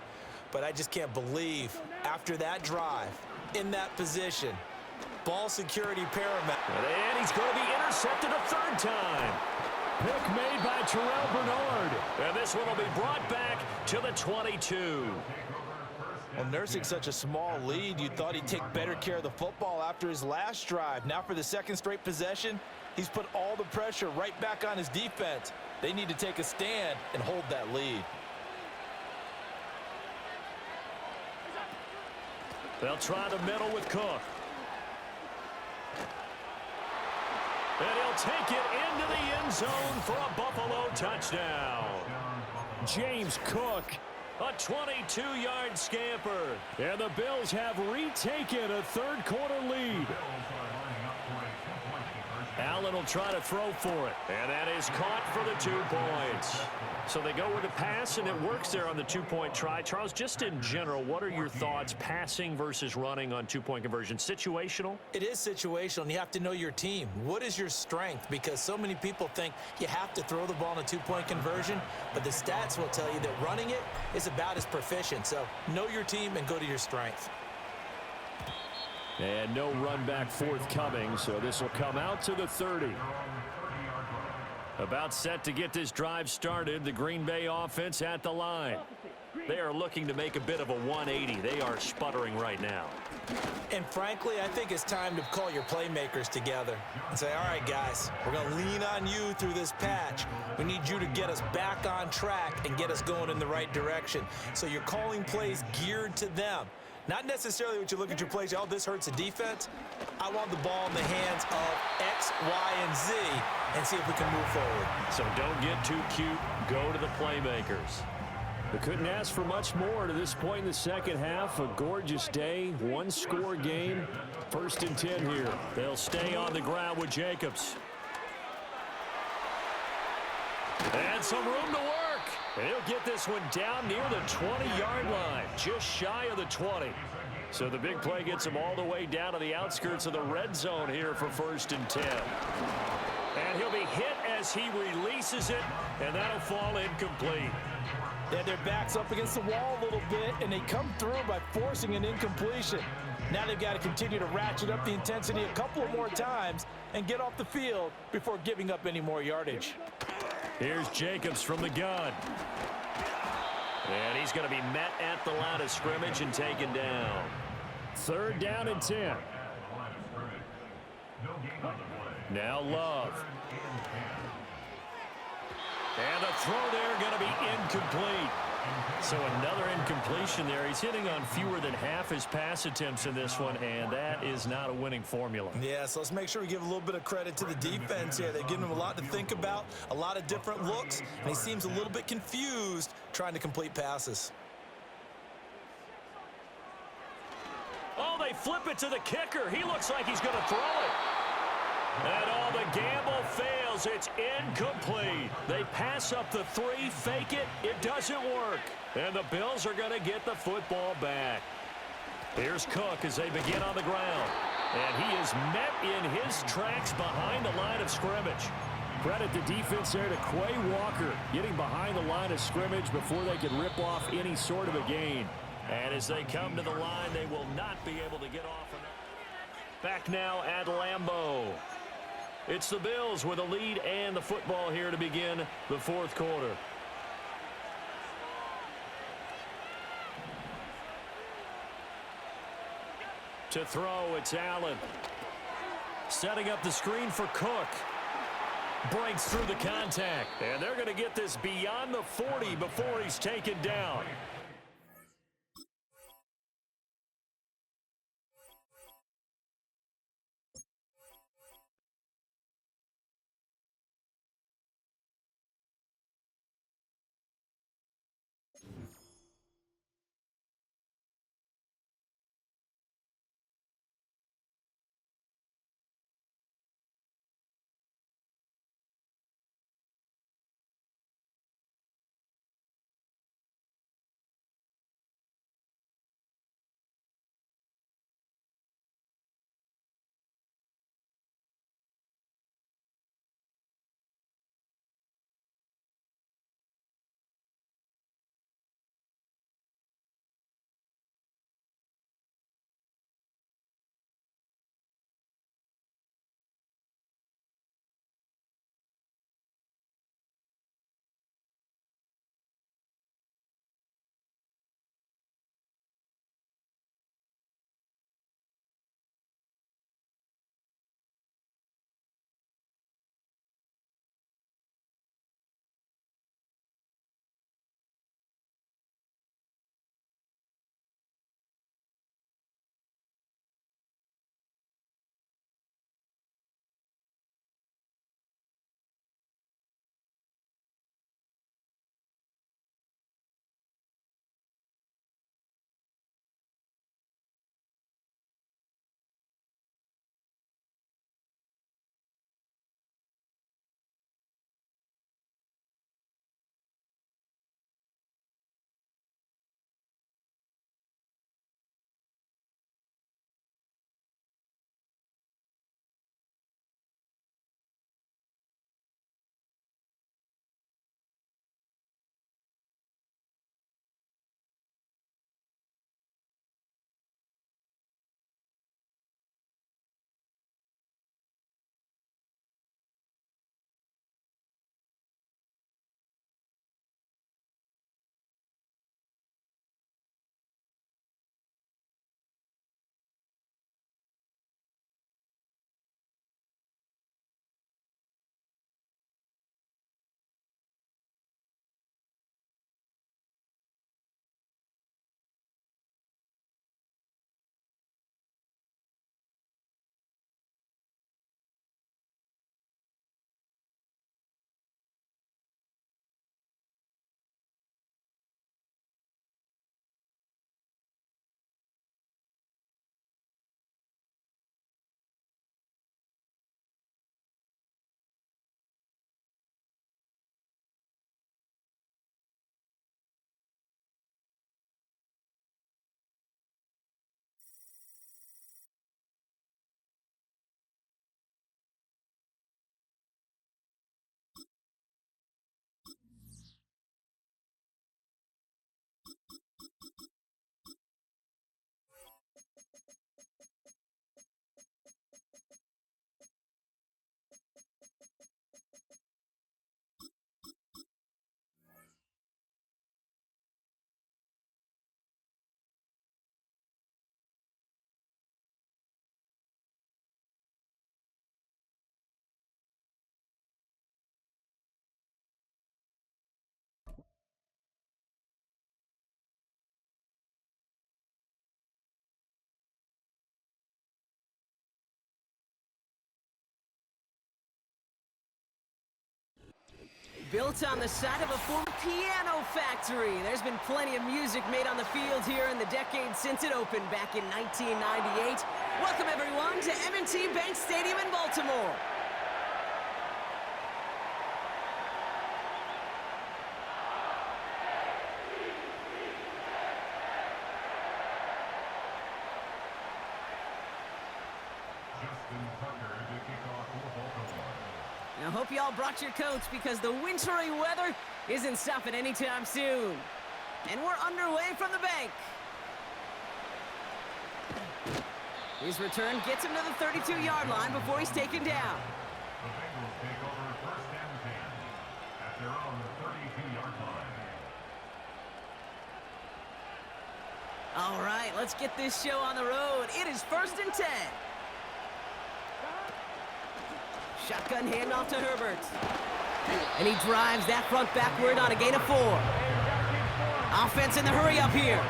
but I just can't believe after that drive, in that position, ball security paramount. And he's going to be intercepted a 3rd time. Pick made by Terrell Bernard. And this one will be brought back to the 22. Well, nursing such a small lead, you thought he'd take better care of the football after his last drive. Now for the 2nd straight possession, he's put all the pressure right back on his defense. They need to take a stand and hold that lead. They'll try the middle with Cook. And he'll take it into the end zone for a Buffalo touchdown. James Cook. A 22-yard scamper. And the Bills have retaken a 3rd quarter lead. Allen will try to throw for it. And that is caught for the 2 points. So they go with a pass, and it works there on the 2-point try. Charles, just in general, what are your thoughts passing versus running on 2-point conversion? Situational? It is situational, and you have to know your team. What is your strength? Because so many people think you have to throw the ball in a 2-point conversion, but the stats will tell you that running it is about as proficient. So know your team and go to your strength. And no run back forthcoming, so this will come out to the 30. About set to get this drive started, the Green Bay offense at the line. They are looking to make a bit of a 180. They are sputtering right now. And frankly, I think it's time to call your playmakers together and say, all right, guys, we're going to lean on you through this patch. We need you to get us back on track and get us going in the right direction. So you're calling plays geared to them. Not necessarily what you look at your plays, oh, this hurts the defense. I want the ball in the hands of X, Y, and Z and see if we can move forward. So don't get too cute. Go to the playmakers. We couldn't ask for much more to this point in the second half. A gorgeous day, one-score game. 1st and 10 here. They'll stay on the ground with Jacobs. And some room to work. He'll get this one down near the 20-yard line, just shy of the 20. So the big play gets him all the way down to the outskirts of the red zone here for 1st and 10. And he'll be hit as he releases it, and that'll fall incomplete. They had their backs up against the wall a little bit, and they come through by forcing an incompletion. Now they've got to continue to ratchet up the intensity a couple of more times and get off the field before giving up any more yardage. Here's Jacobs from the gun. And he's going to be met at the line of scrimmage and taken down. 3rd down and 10. Now Love. And the throw there going to be incomplete. So another incompletion there. He's hitting on fewer than half his pass attempts in this one, and that is not a winning formula. Yeah, so let's make sure we give a little bit of credit to the defense here. They've given him a lot to think about, a lot of different looks, and he seems a little bit confused trying to complete passes. Oh, they flip it to the kicker. He looks like he's going to throw it. And all the gamble fails. It's incomplete. They pass up the 3, fake it. It doesn't work. And the Bills are going to get the football back. Here's Cook as they begin on the ground. And he is met in his tracks behind the line of scrimmage. Credit the defense there to Quay Walker, getting behind the line of scrimmage before they could rip off any sort of a gain. And as they come to the line, they will not be able to get off. Back now at Lambeau. It's the Bills with a lead and the football here to begin the 4th quarter. To throw, it's Allen. Setting up the screen for Cook. Breaks through the contact. And they're going to get this beyond the 40 before he's taken down. Built on the side of a former piano factory, there's been plenty of music made on the field here in the decades since it opened back in 1998. Welcome, everyone, to M&T Bank Stadium in Baltimore. I hope you all brought your coats because the wintry weather isn't stopping anytime soon. And we're underway from the bank. His return gets him to the 32-yard line before he's taken down. The Bengals take over first and 10 at their own 32-yard line. All right, let's get this show on the road. It is first and 10. Shotgun handoff to Herbert. And he drives that front backward on a gain of 4. Offense in the hurry up here.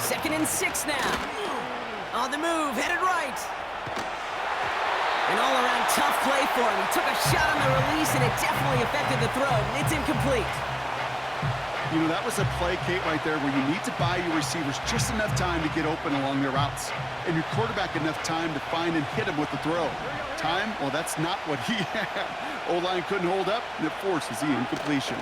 Second and 6 now. On the move, headed right. An all-around tough play for him. He took a shot on the release, and it definitely affected the throw. It's incomplete. You know, that was a play, Kate, right there where you need to buy your receivers just enough time to get open along their routes, and your quarterback enough time to find and hit him with the throw. Time? Well, that's not what he had. O-line couldn't hold up, and it forces the incompletion.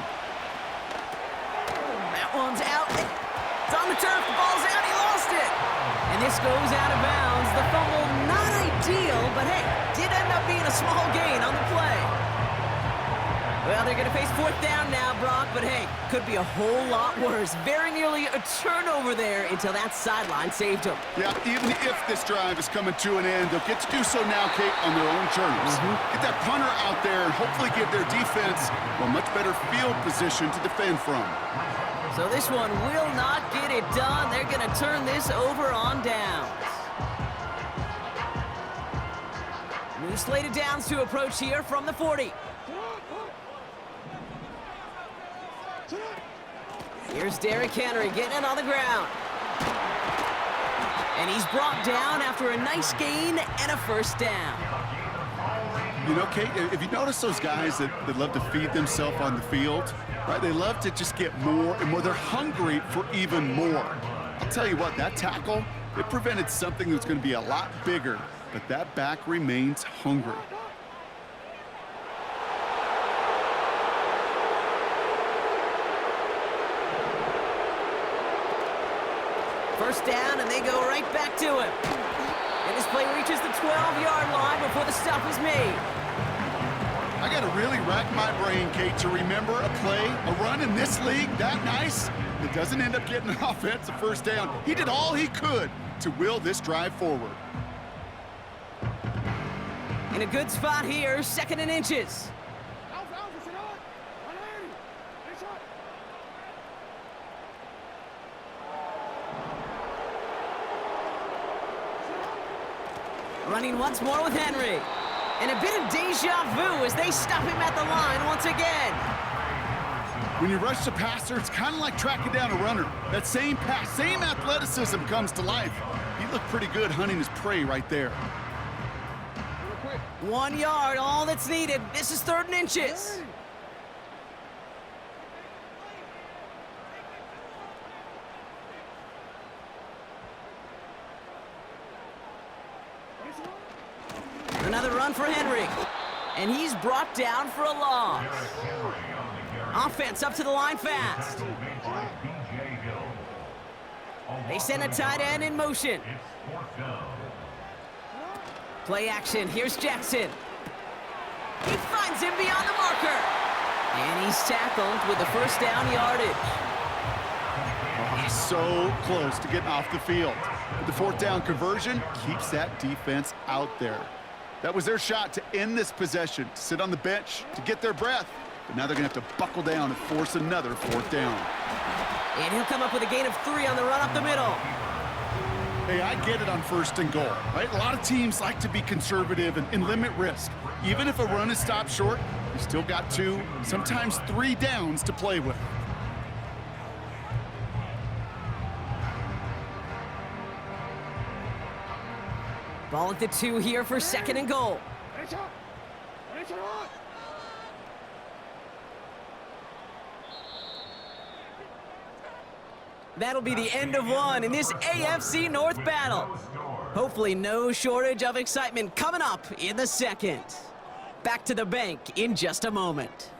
That one's out. It's on the turf. The ball's out. He lost it. And this goes out of bounds. The fumble, not ideal, but hey, did end up being a small gain on the play. Well, they're going to face 4th down now, Brock, but hey, could be a whole lot worse. Very nearly a turnover there until that sideline saved him. Yeah, even if this drive is coming to an end, they'll get to do so now, Kate, on their own terms. Get that punter out there and hopefully give their defense a much better field position to defend from. So this one will not get it done. They're going to turn this over on downs. New slated downs to approach here from the 40. Here's Derrick Henry getting it on the ground. And he's brought down after a nice gain and a first down. You know, Kate, if you notice those guys that love to feed themselves on the field, right? They love to just get more and more. They're hungry for even more. I'll tell you what, that tackle, it prevented something that's going to be a lot bigger, but that back remains hungry. First down, and they go right back to him. And this play reaches the 12-yard line before the stop is made. I got to really rack my brain, Kate, to remember a play, a run in this league that nice that doesn't end up getting an offensive first down. He did all he could to will this drive forward. In a good spot here, 2nd and inches. Running once more with Henry. And a bit of deja vu as they stop him at the line once again. When you rush the passer, it's kind of like tracking down a runner. That same pass, same athleticism comes to life. He looked pretty good hunting his prey right there. 1 yard, all that's needed. This is 3rd and inches. Another run for Henry. And he's brought down for a loss. Offense up to the line fast. They send a tight end in motion. Play action. Here's Jackson. He finds him beyond the marker. And he's tackled with the first down yardage. Oh, so close to getting off the field. But the 4th down conversion keeps that defense out there. That was their shot to end this possession, to sit on the bench, to get their breath. But now they're going to have to buckle down and force another 4th down. And he'll come up with a gain of 3 on the run up the middle. Hey, I get it on 1st and goal, right? A lot of teams like to be conservative and limit risk. Even if a run is stopped short, you still got 2, sometimes 3 downs to play with. Ball at the 2 here for 2nd and goal. That'll be the end of one in this AFC North battle. Hopefully no shortage of excitement coming up in the second. Back to the bank in just a moment.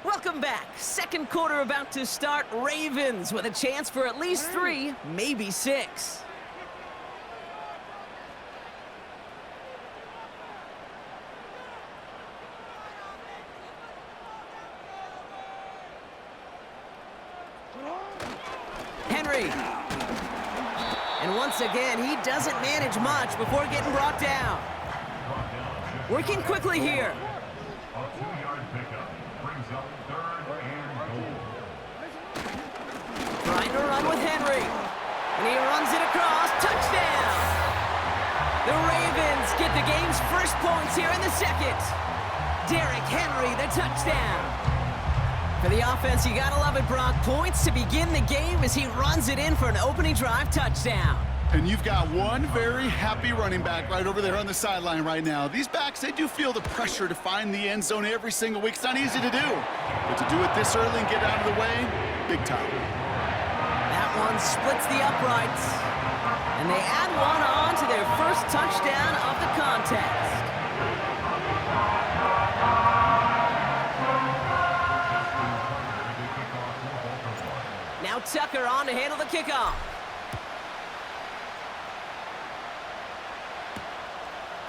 Welcome back. Second quarter about to start. Ravens with a chance for at least 3, maybe 6. Henry. And once again, he doesn't manage much before getting brought down. Working quickly here. A 2-yard pickup brings up 3rd and goal. Trying to run with Henry. And he runs it across. Touchdown! The Ravens get the game's first points here in the second. Derrick Henry, the touchdown. For the offense, you gotta love it, Brock. Points to begin the game as he runs it in for an opening drive touchdown. And you've got one very happy running back right over there on the sideline right now. These backs, they do feel the pressure to find the end zone every single week. It's not easy to do. But to do it this early and get out of the way, big time. That one splits the uprights. And they add one on to their first touchdown of the contest. Now Tucker on to handle the kickoff.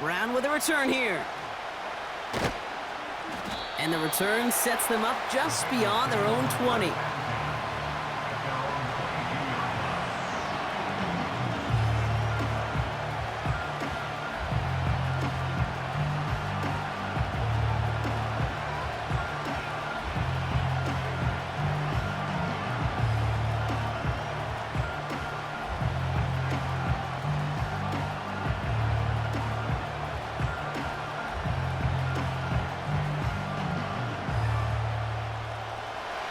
Brown with a return here. And the return sets them up just beyond their own 20.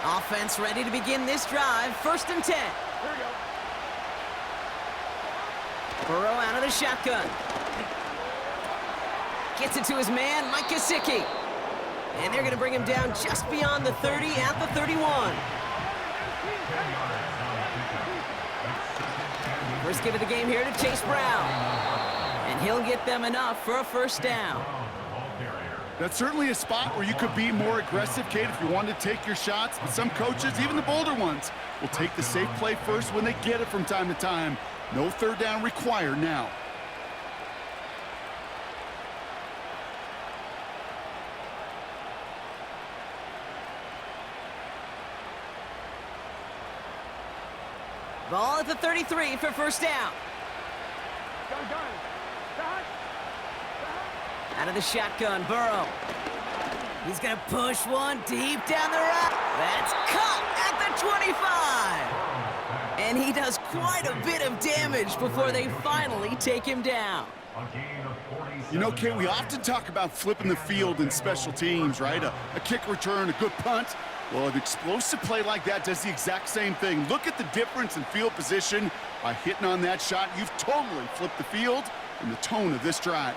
Offense ready to begin this drive. 1st and 10. Burrow out of the shotgun. Gets it to his man, Mike Gesicki. And they're going to bring him down just beyond the 30 at the 31. First give of the game here to Chase Brown. And he'll get them enough for a 1st down. That's certainly a spot where you could be more aggressive, Kate, if you wanted to take your shots. But some coaches, even the bolder ones, will take the safe play first when they get it from time to time. No 3rd down required now. Ball at the 33 for 1st down. Out of the shotgun, Burrow. He's going to push one deep down the route. That's caught at the 25. And he does quite a bit of damage before they finally take him down. You know, Kate, we often talk about flipping the field in special teams, right? A kick return, a good punt. Well, an explosive play like that does the exact same thing. Look at the difference in field position. By hitting on that shot, you've totally flipped the field and the tone of this drive.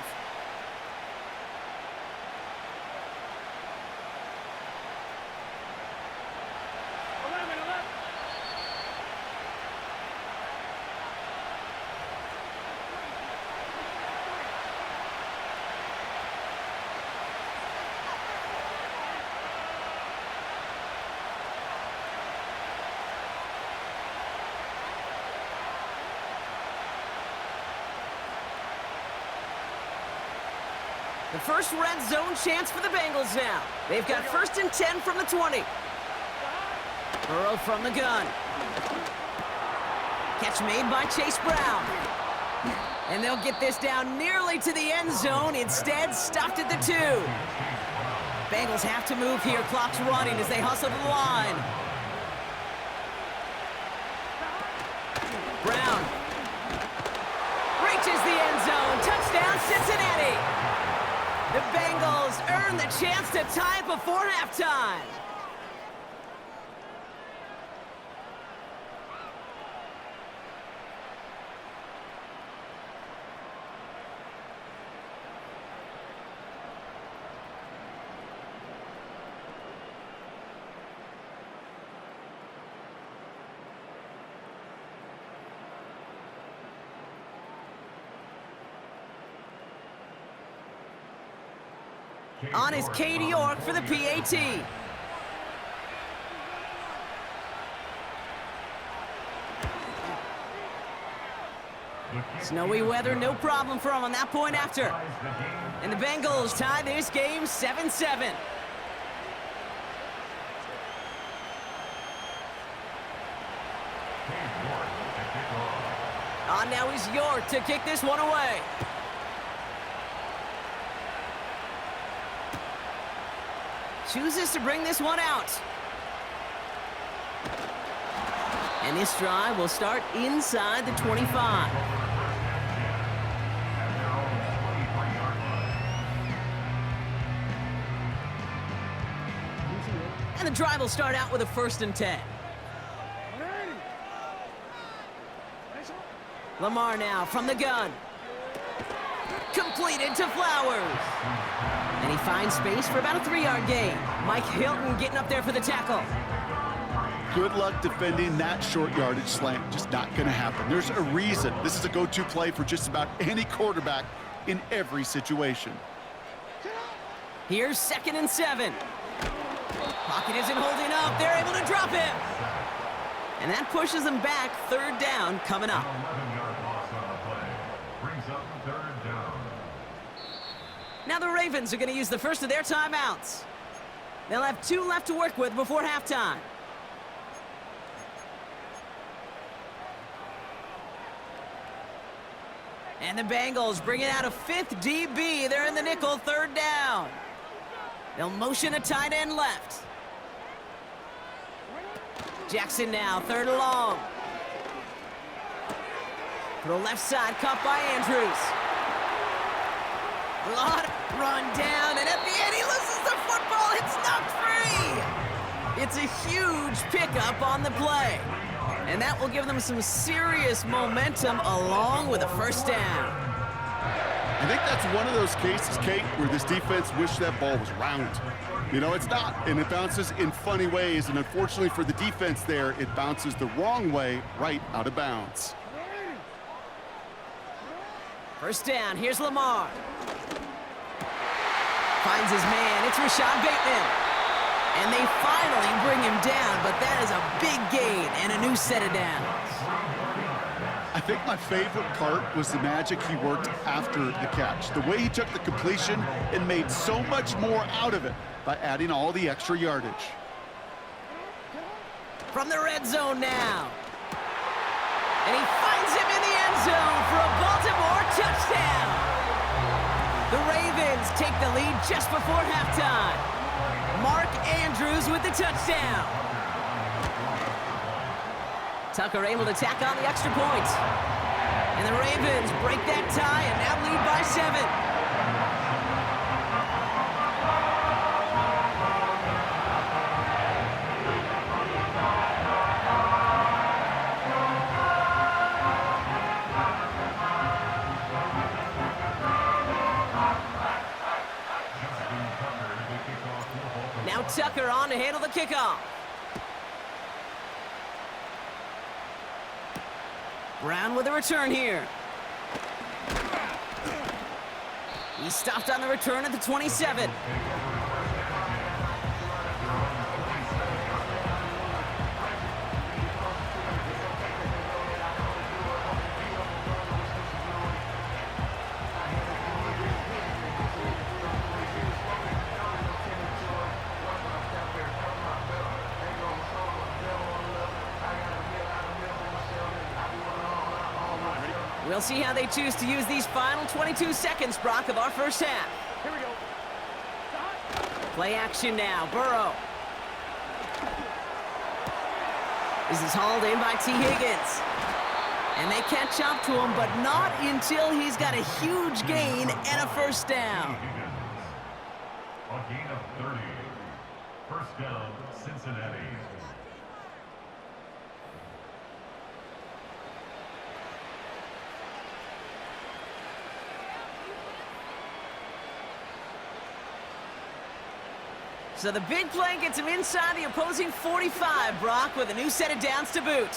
The first red zone chance for the Bengals now. They've got 1st and 10 from the 20. Burrow from the gun. Catch made by Chase Brown. And they'll get this down nearly to the end zone. Instead, stopped at the 2. Bengals have to move here. Clock's running as they hustle to the line. Brown reaches the end zone. Touchdown, Cincinnati. The Bengals earn the chance to tie it before halftime. On is Cade York for the PAT. Snowy weather, no problem for him on that point after. And the Bengals tie this game 7-7. On now is York to kick this one away. Chooses to bring this one out. And this drive will start inside the 25. And the drive will start out with a 1st and 10. Lamar now from the gun. Completed to Flowers. And he finds space for about a 3-yard gain. Mike Hilton getting up there for the tackle. Good luck defending that short yardage slant. Just not going to happen. There's a reason. This is a go-to play for just about any quarterback in every situation. Here's 2nd and 7. Pocket isn't holding up. They're able to drop him. And that pushes them back. 3rd down coming up. 11-yard loss on the play. Brings up 3rd down. Now the Ravens are going to use the first of their timeouts. They'll have 2 left to work with before halftime. And the Bengals bringing out a 5th DB. They're in the nickel, 3rd down. They'll motion a tight end left. Jackson now, 3rd and long. To the left side, caught by Andrews. A lot run down, and at the end he loses the football. It's knocked free. It's a huge pickup on the play. And that will give them some serious momentum along with a 1st down. I think that's one of those cases, Kate, where this defense wished that ball was round. You know, it's not, and it bounces in funny ways, and unfortunately for the defense there, it bounces the wrong way right out of bounds. 1st down, here's Lamar. Finds his man, it's Rashad Bateman. And they finally bring him down, but that is a big gain and a new set of downs. I think my favorite part was the magic he worked after the catch. The way he took the completion and made so much more out of it by adding all the extra yardage. From the red zone now. And he finds him in the end zone for a Baltimore touchdown. The Ravens take the lead just before halftime. Mark Andrews with the touchdown. Tucker able to tack on the extra point. And the Ravens break that tie and now lead by 7. Now Tucker on to handle the kickoff. Brown with a return here. He stopped on the return at the 27. We'll see how they choose to use these final 22 seconds, Brock, of our first half. Here we go. Play action now, Burrow. This is hauled in by T. Higgins. And they catch up to him, but not until he's got a huge gain and a 1st down. A gain of 30. 1st down, Cincinnati. So the big play gets him inside the opposing 45, Brock, with a new set of downs to boot.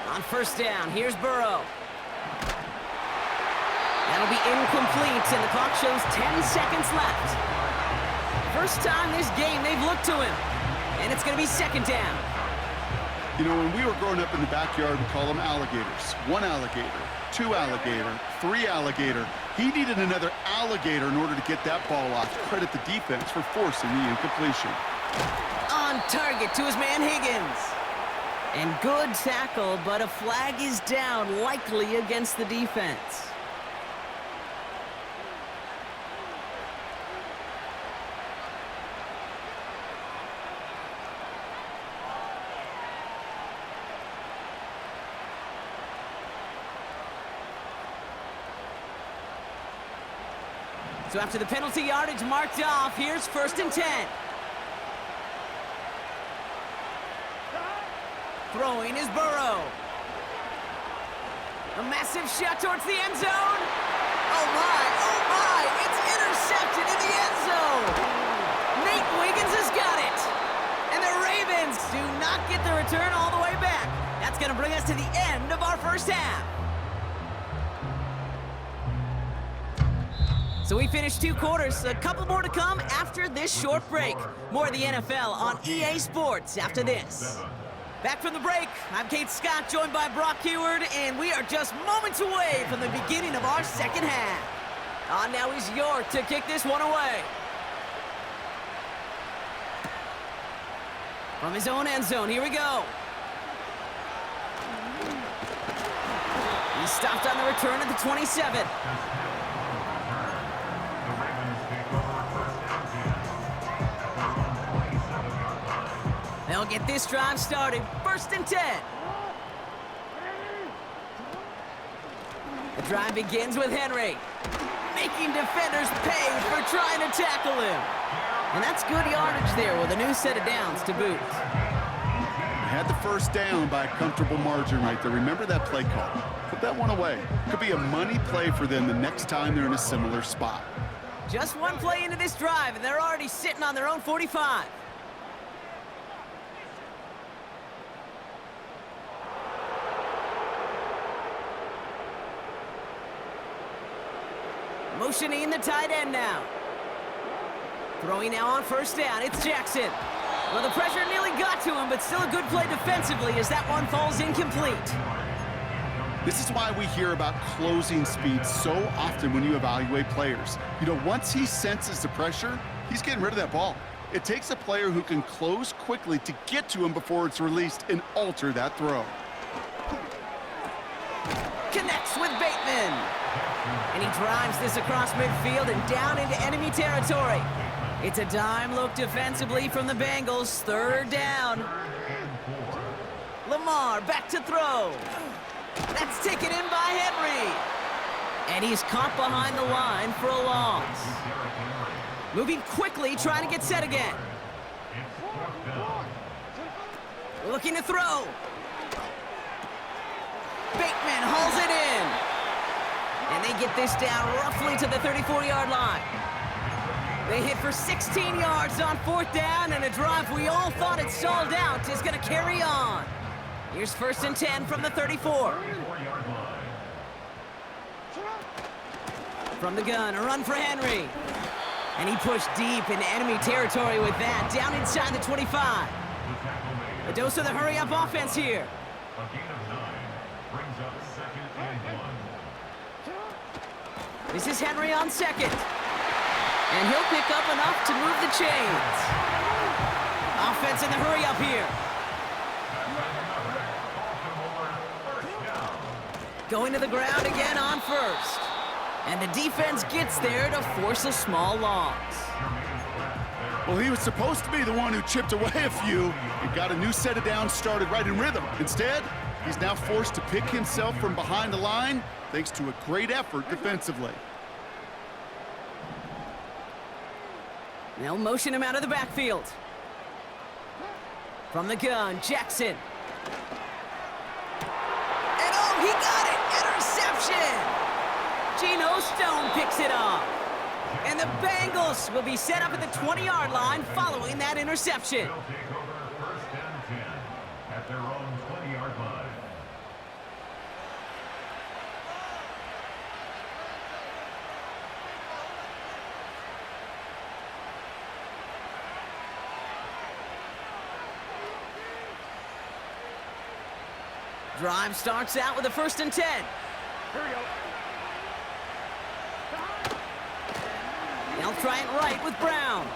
On 1st down, here's Burrow. That'll be incomplete, and the clock shows 10 seconds left. First time this game they've looked to him, and it's going to be second down. You know, when we were growing up in the backyard, we call them alligators. 1 alligator, 2 alligator, 3 alligator. He needed another alligator in order to get that ball off. Credit the defense for forcing the incompletion. On target to his man Higgins. And good tackle, but a flag is down, likely against the defense. So after the penalty yardage marked off, here's 1st and 10. Throwing is Burrow. A massive shot towards the end zone. Oh my, it's intercepted in the end zone. Nate Wiggins has got it. And the Ravens do not get the return all the way back. That's going to bring us to the end of our first half. So we finished 2 quarters, a couple more to come after this short break. More of the NFL on EA Sports after this. Back from the break, I'm Kate Scott, joined by Brock Heward, and we are just moments away from the beginning of our second half. On now is York to kick this one away. From his own end zone, here we go. He stopped on the return at the 27. They'll get this drive started. 1st and 10. The drive begins with Henry, making defenders pay for trying to tackle him. And that's good yardage there with a new set of downs to boot. They had the first down by a comfortable margin right there. Remember that play call. Put that one away. Could be a money play for them the next time they're in a similar spot. Just one play into this drive, and they're already sitting on their own 45. Motioning the tight end now. Throwing now on 1st down, it's Jackson. Well, the pressure nearly got to him, but still a good play defensively as that one falls incomplete. This is why we hear about closing speed so often when you evaluate players. You know, once he senses the pressure, he's getting rid of that ball. It takes a player who can close quickly to get to him before it's released and alter that throw. Connects with Bateman. And he drives this across midfield and down into enemy territory. It's a dime look defensively from the Bengals. 3rd down. Lamar back to throw. That's taken in by Henry. And he's caught behind the line for a loss. Moving quickly, trying to get set again. Looking to throw. Bateman hauls it in. And they get this down roughly to the 34-yard line. They hit for 16 yards on 4th down, and a drive we all thought had stalled out is going to carry on. Here's 1st and 10 from the 34. From the gun, a run for Henry. And he pushed deep into enemy territory with that, down inside the 25. A dose of the hurry-up offense here. A gain of 9 brings up 2nd and 1. This is Henry on 2nd. And he'll pick up enough to move the chains. Offense in the hurry-up here. Going to the ground again on 1st. And the defense gets there to force a small loss. Well, he was supposed to be the one who chipped away a few and got a new set of downs started right in rhythm. Instead, he's now forced to pick himself from behind the line thanks to a great effort defensively. They'll motion him out of the backfield. From the gun, Jackson. And oh, he got it! Interception! Geno Stone picks it off. And the Bengals will be set up at the 20-yard line following that interception. They'll take over 1st and 10 at their own 20-yard line. Drive starts out with a 1st and 10. Here we go. They'll try it right with Brown.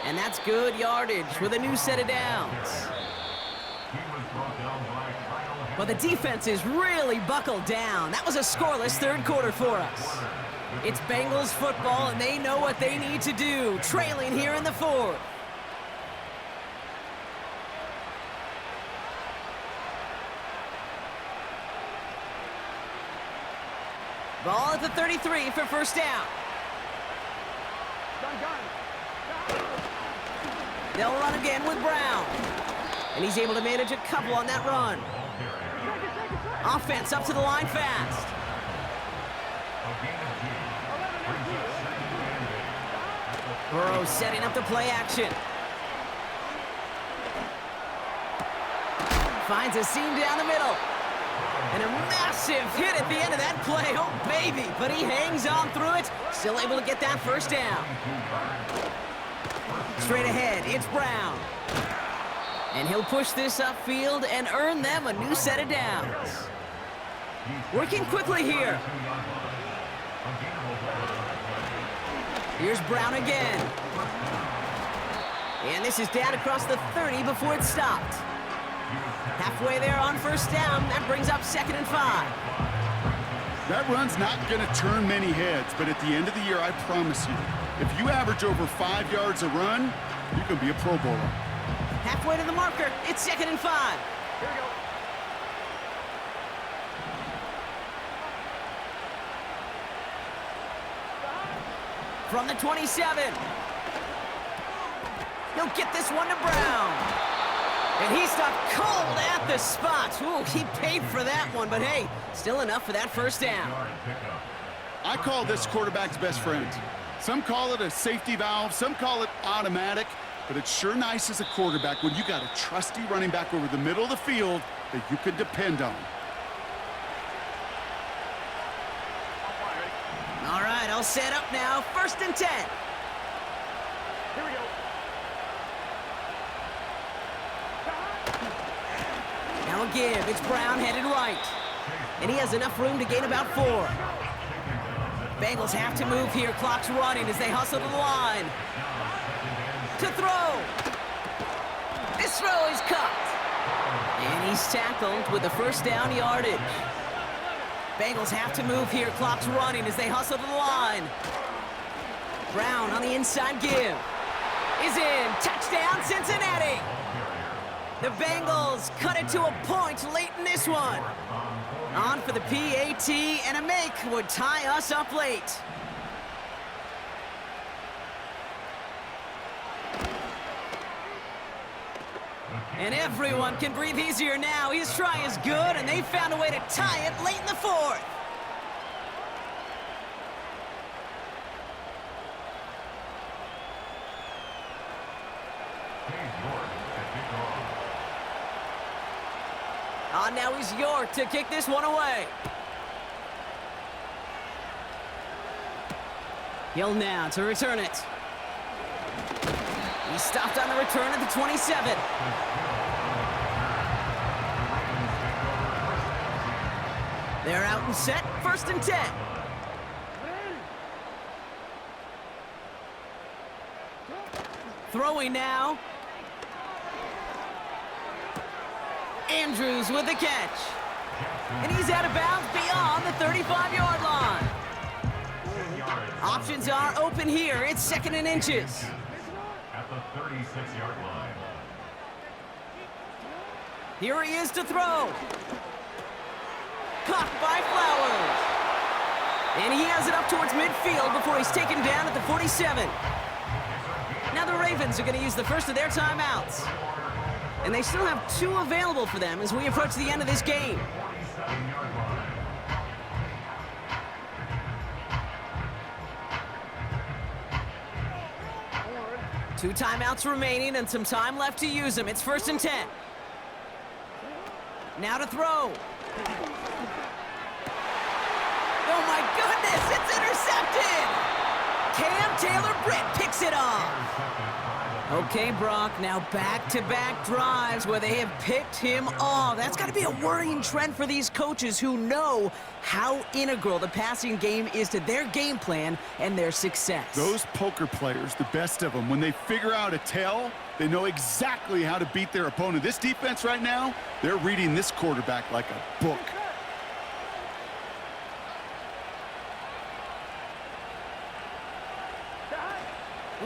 And that's good yardage with a new set of downs. Well, the defense is really buckled down. That was a scoreless 3rd quarter for us. It's Bengals football, and they know what they need to do, trailing here in the 4th. Ball at the 33 for 1st down. Gun. They'll run again with Brown. And he's able to manage a couple on that run. Offense up to the line fast. Burrow setting up the play action. Finds a seam down the middle. And a massive hit at the end of that play. Oh, baby. But he hangs on through it. Still able to get that 1st down. Straight ahead, it's Brown. And he'll push this upfield and earn them a new set of downs. Working quickly here. Here's Brown again. And this is down across the 30 before it stopped. Halfway there on 1st down, that brings up 2nd and 5. That run's not going to turn many heads, but at the end of the year, I promise you, if you average over 5 yards a run, you can be a Pro Bowler. Halfway to the marker, it's 2nd and 5. Here we go. From the 27. He'll get this one to Brown. And he stopped cold at the spot. Ooh, he paid for that one, but hey, still enough for that 1st down. I call this quarterback's best friend. Some call it a safety valve, some call it automatic, but it's sure nice as a quarterback when you got a trusty running back over the middle of the field that you can depend on. All right, I'll set up now. 1st and 10. Here we go. Now a give. It's Brown headed right. And he has enough room to gain about 4. Bengals have to move here. Clock's running as they hustle to the line. To throw. This throw is cut. And he's tackled with the 1st down yardage. Bengals have to move here. Clock's running as they hustle to the line. Brown on the inside give. Is in. Touchdown, Cincinnati. The Bengals cut it to a point late in this one. On for the PAT, and a make would tie us up late. And everyone can breathe easier now. His try is good, and they found a way to tie it late in the 4th. On now is York to kick this one away. Hill now to return it. He stopped on the return at the 27. They're out and set, 1st and 10. Throwing now. Andrews with the catch. And he's out of bounds beyond the 35-yard line. Options are open here. It's 2nd and inches. At the 36-yard line. Here he is to throw. Caught by Flowers. And he has it up towards midfield before he's taken down at the 47. Now the Ravens are going to use the first of their timeouts. And they still have 2 available for them as we approach the end of this game. 47-yard line. 2 timeouts remaining and some time left to use them. It's 1st and 10. Now to throw. Oh my goodness, it's intercepted! Cam Taylor-Britt picks it off. Okay, Brock, now back-to-back drives where they have picked him off. That's got to be a worrying trend for these coaches who know how integral the passing game is to their game plan and their success. Those poker players, the best of them, when they figure out a tell, they know exactly how to beat their opponent. This defense right now, they're reading this quarterback like a book.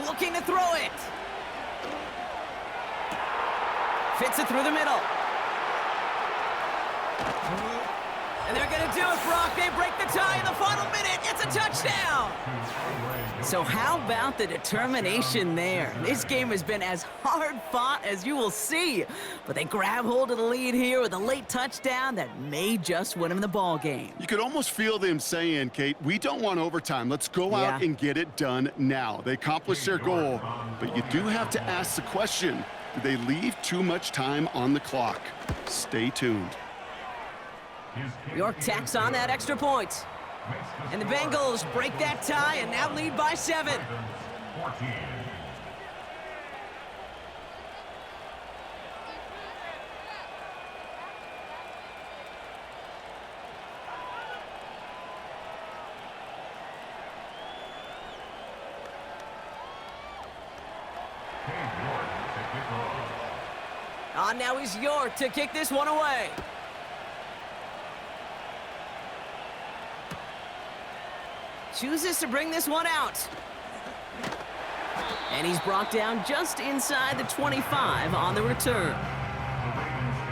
Looking to throw it. Fits it through the middle. And they're going to do it, Brock. They break the tie in the final minute. It's a touchdown. So how about the determination there? This game has been as hard fought as you will see. But they grab hold of the lead here with a late touchdown that may just win them the ball game. You could almost feel them saying, Kate, we don't want overtime. Let's go out and get it done now. They accomplished their goal, but you do have to ask the question, did they leave too much time on the clock? Stay tuned. York tacks on that extra point. And the Bengals break that tie and now lead by 7. 14. On now is York to kick this one away. Chooses to bring this one out. And he's brought down just inside the 25 on the return.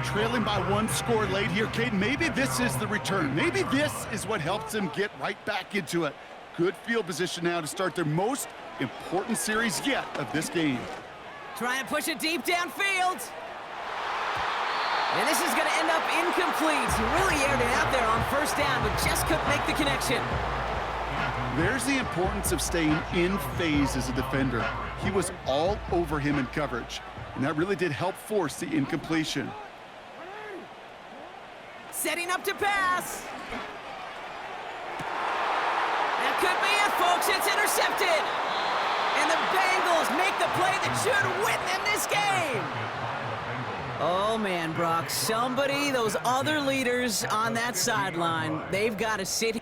Trailing by 1 score late here, Kate. Maybe this is the return. Maybe this is what helps them get right back into it. Good field position now to start their most important series yet of this game. Trying to push it deep downfield. And this is going to end up incomplete. He really aired it out there on first down, but just couldn't make the connection. There's the importance of staying in phase as a defender. He was all over him in coverage, and that really did help force the incompletion. Setting up to pass. That could be it, folks. It's intercepted. And the Bengals make the play that should win them this game. Oh, man, Brock, those other leaders on that sideline, they've got to sit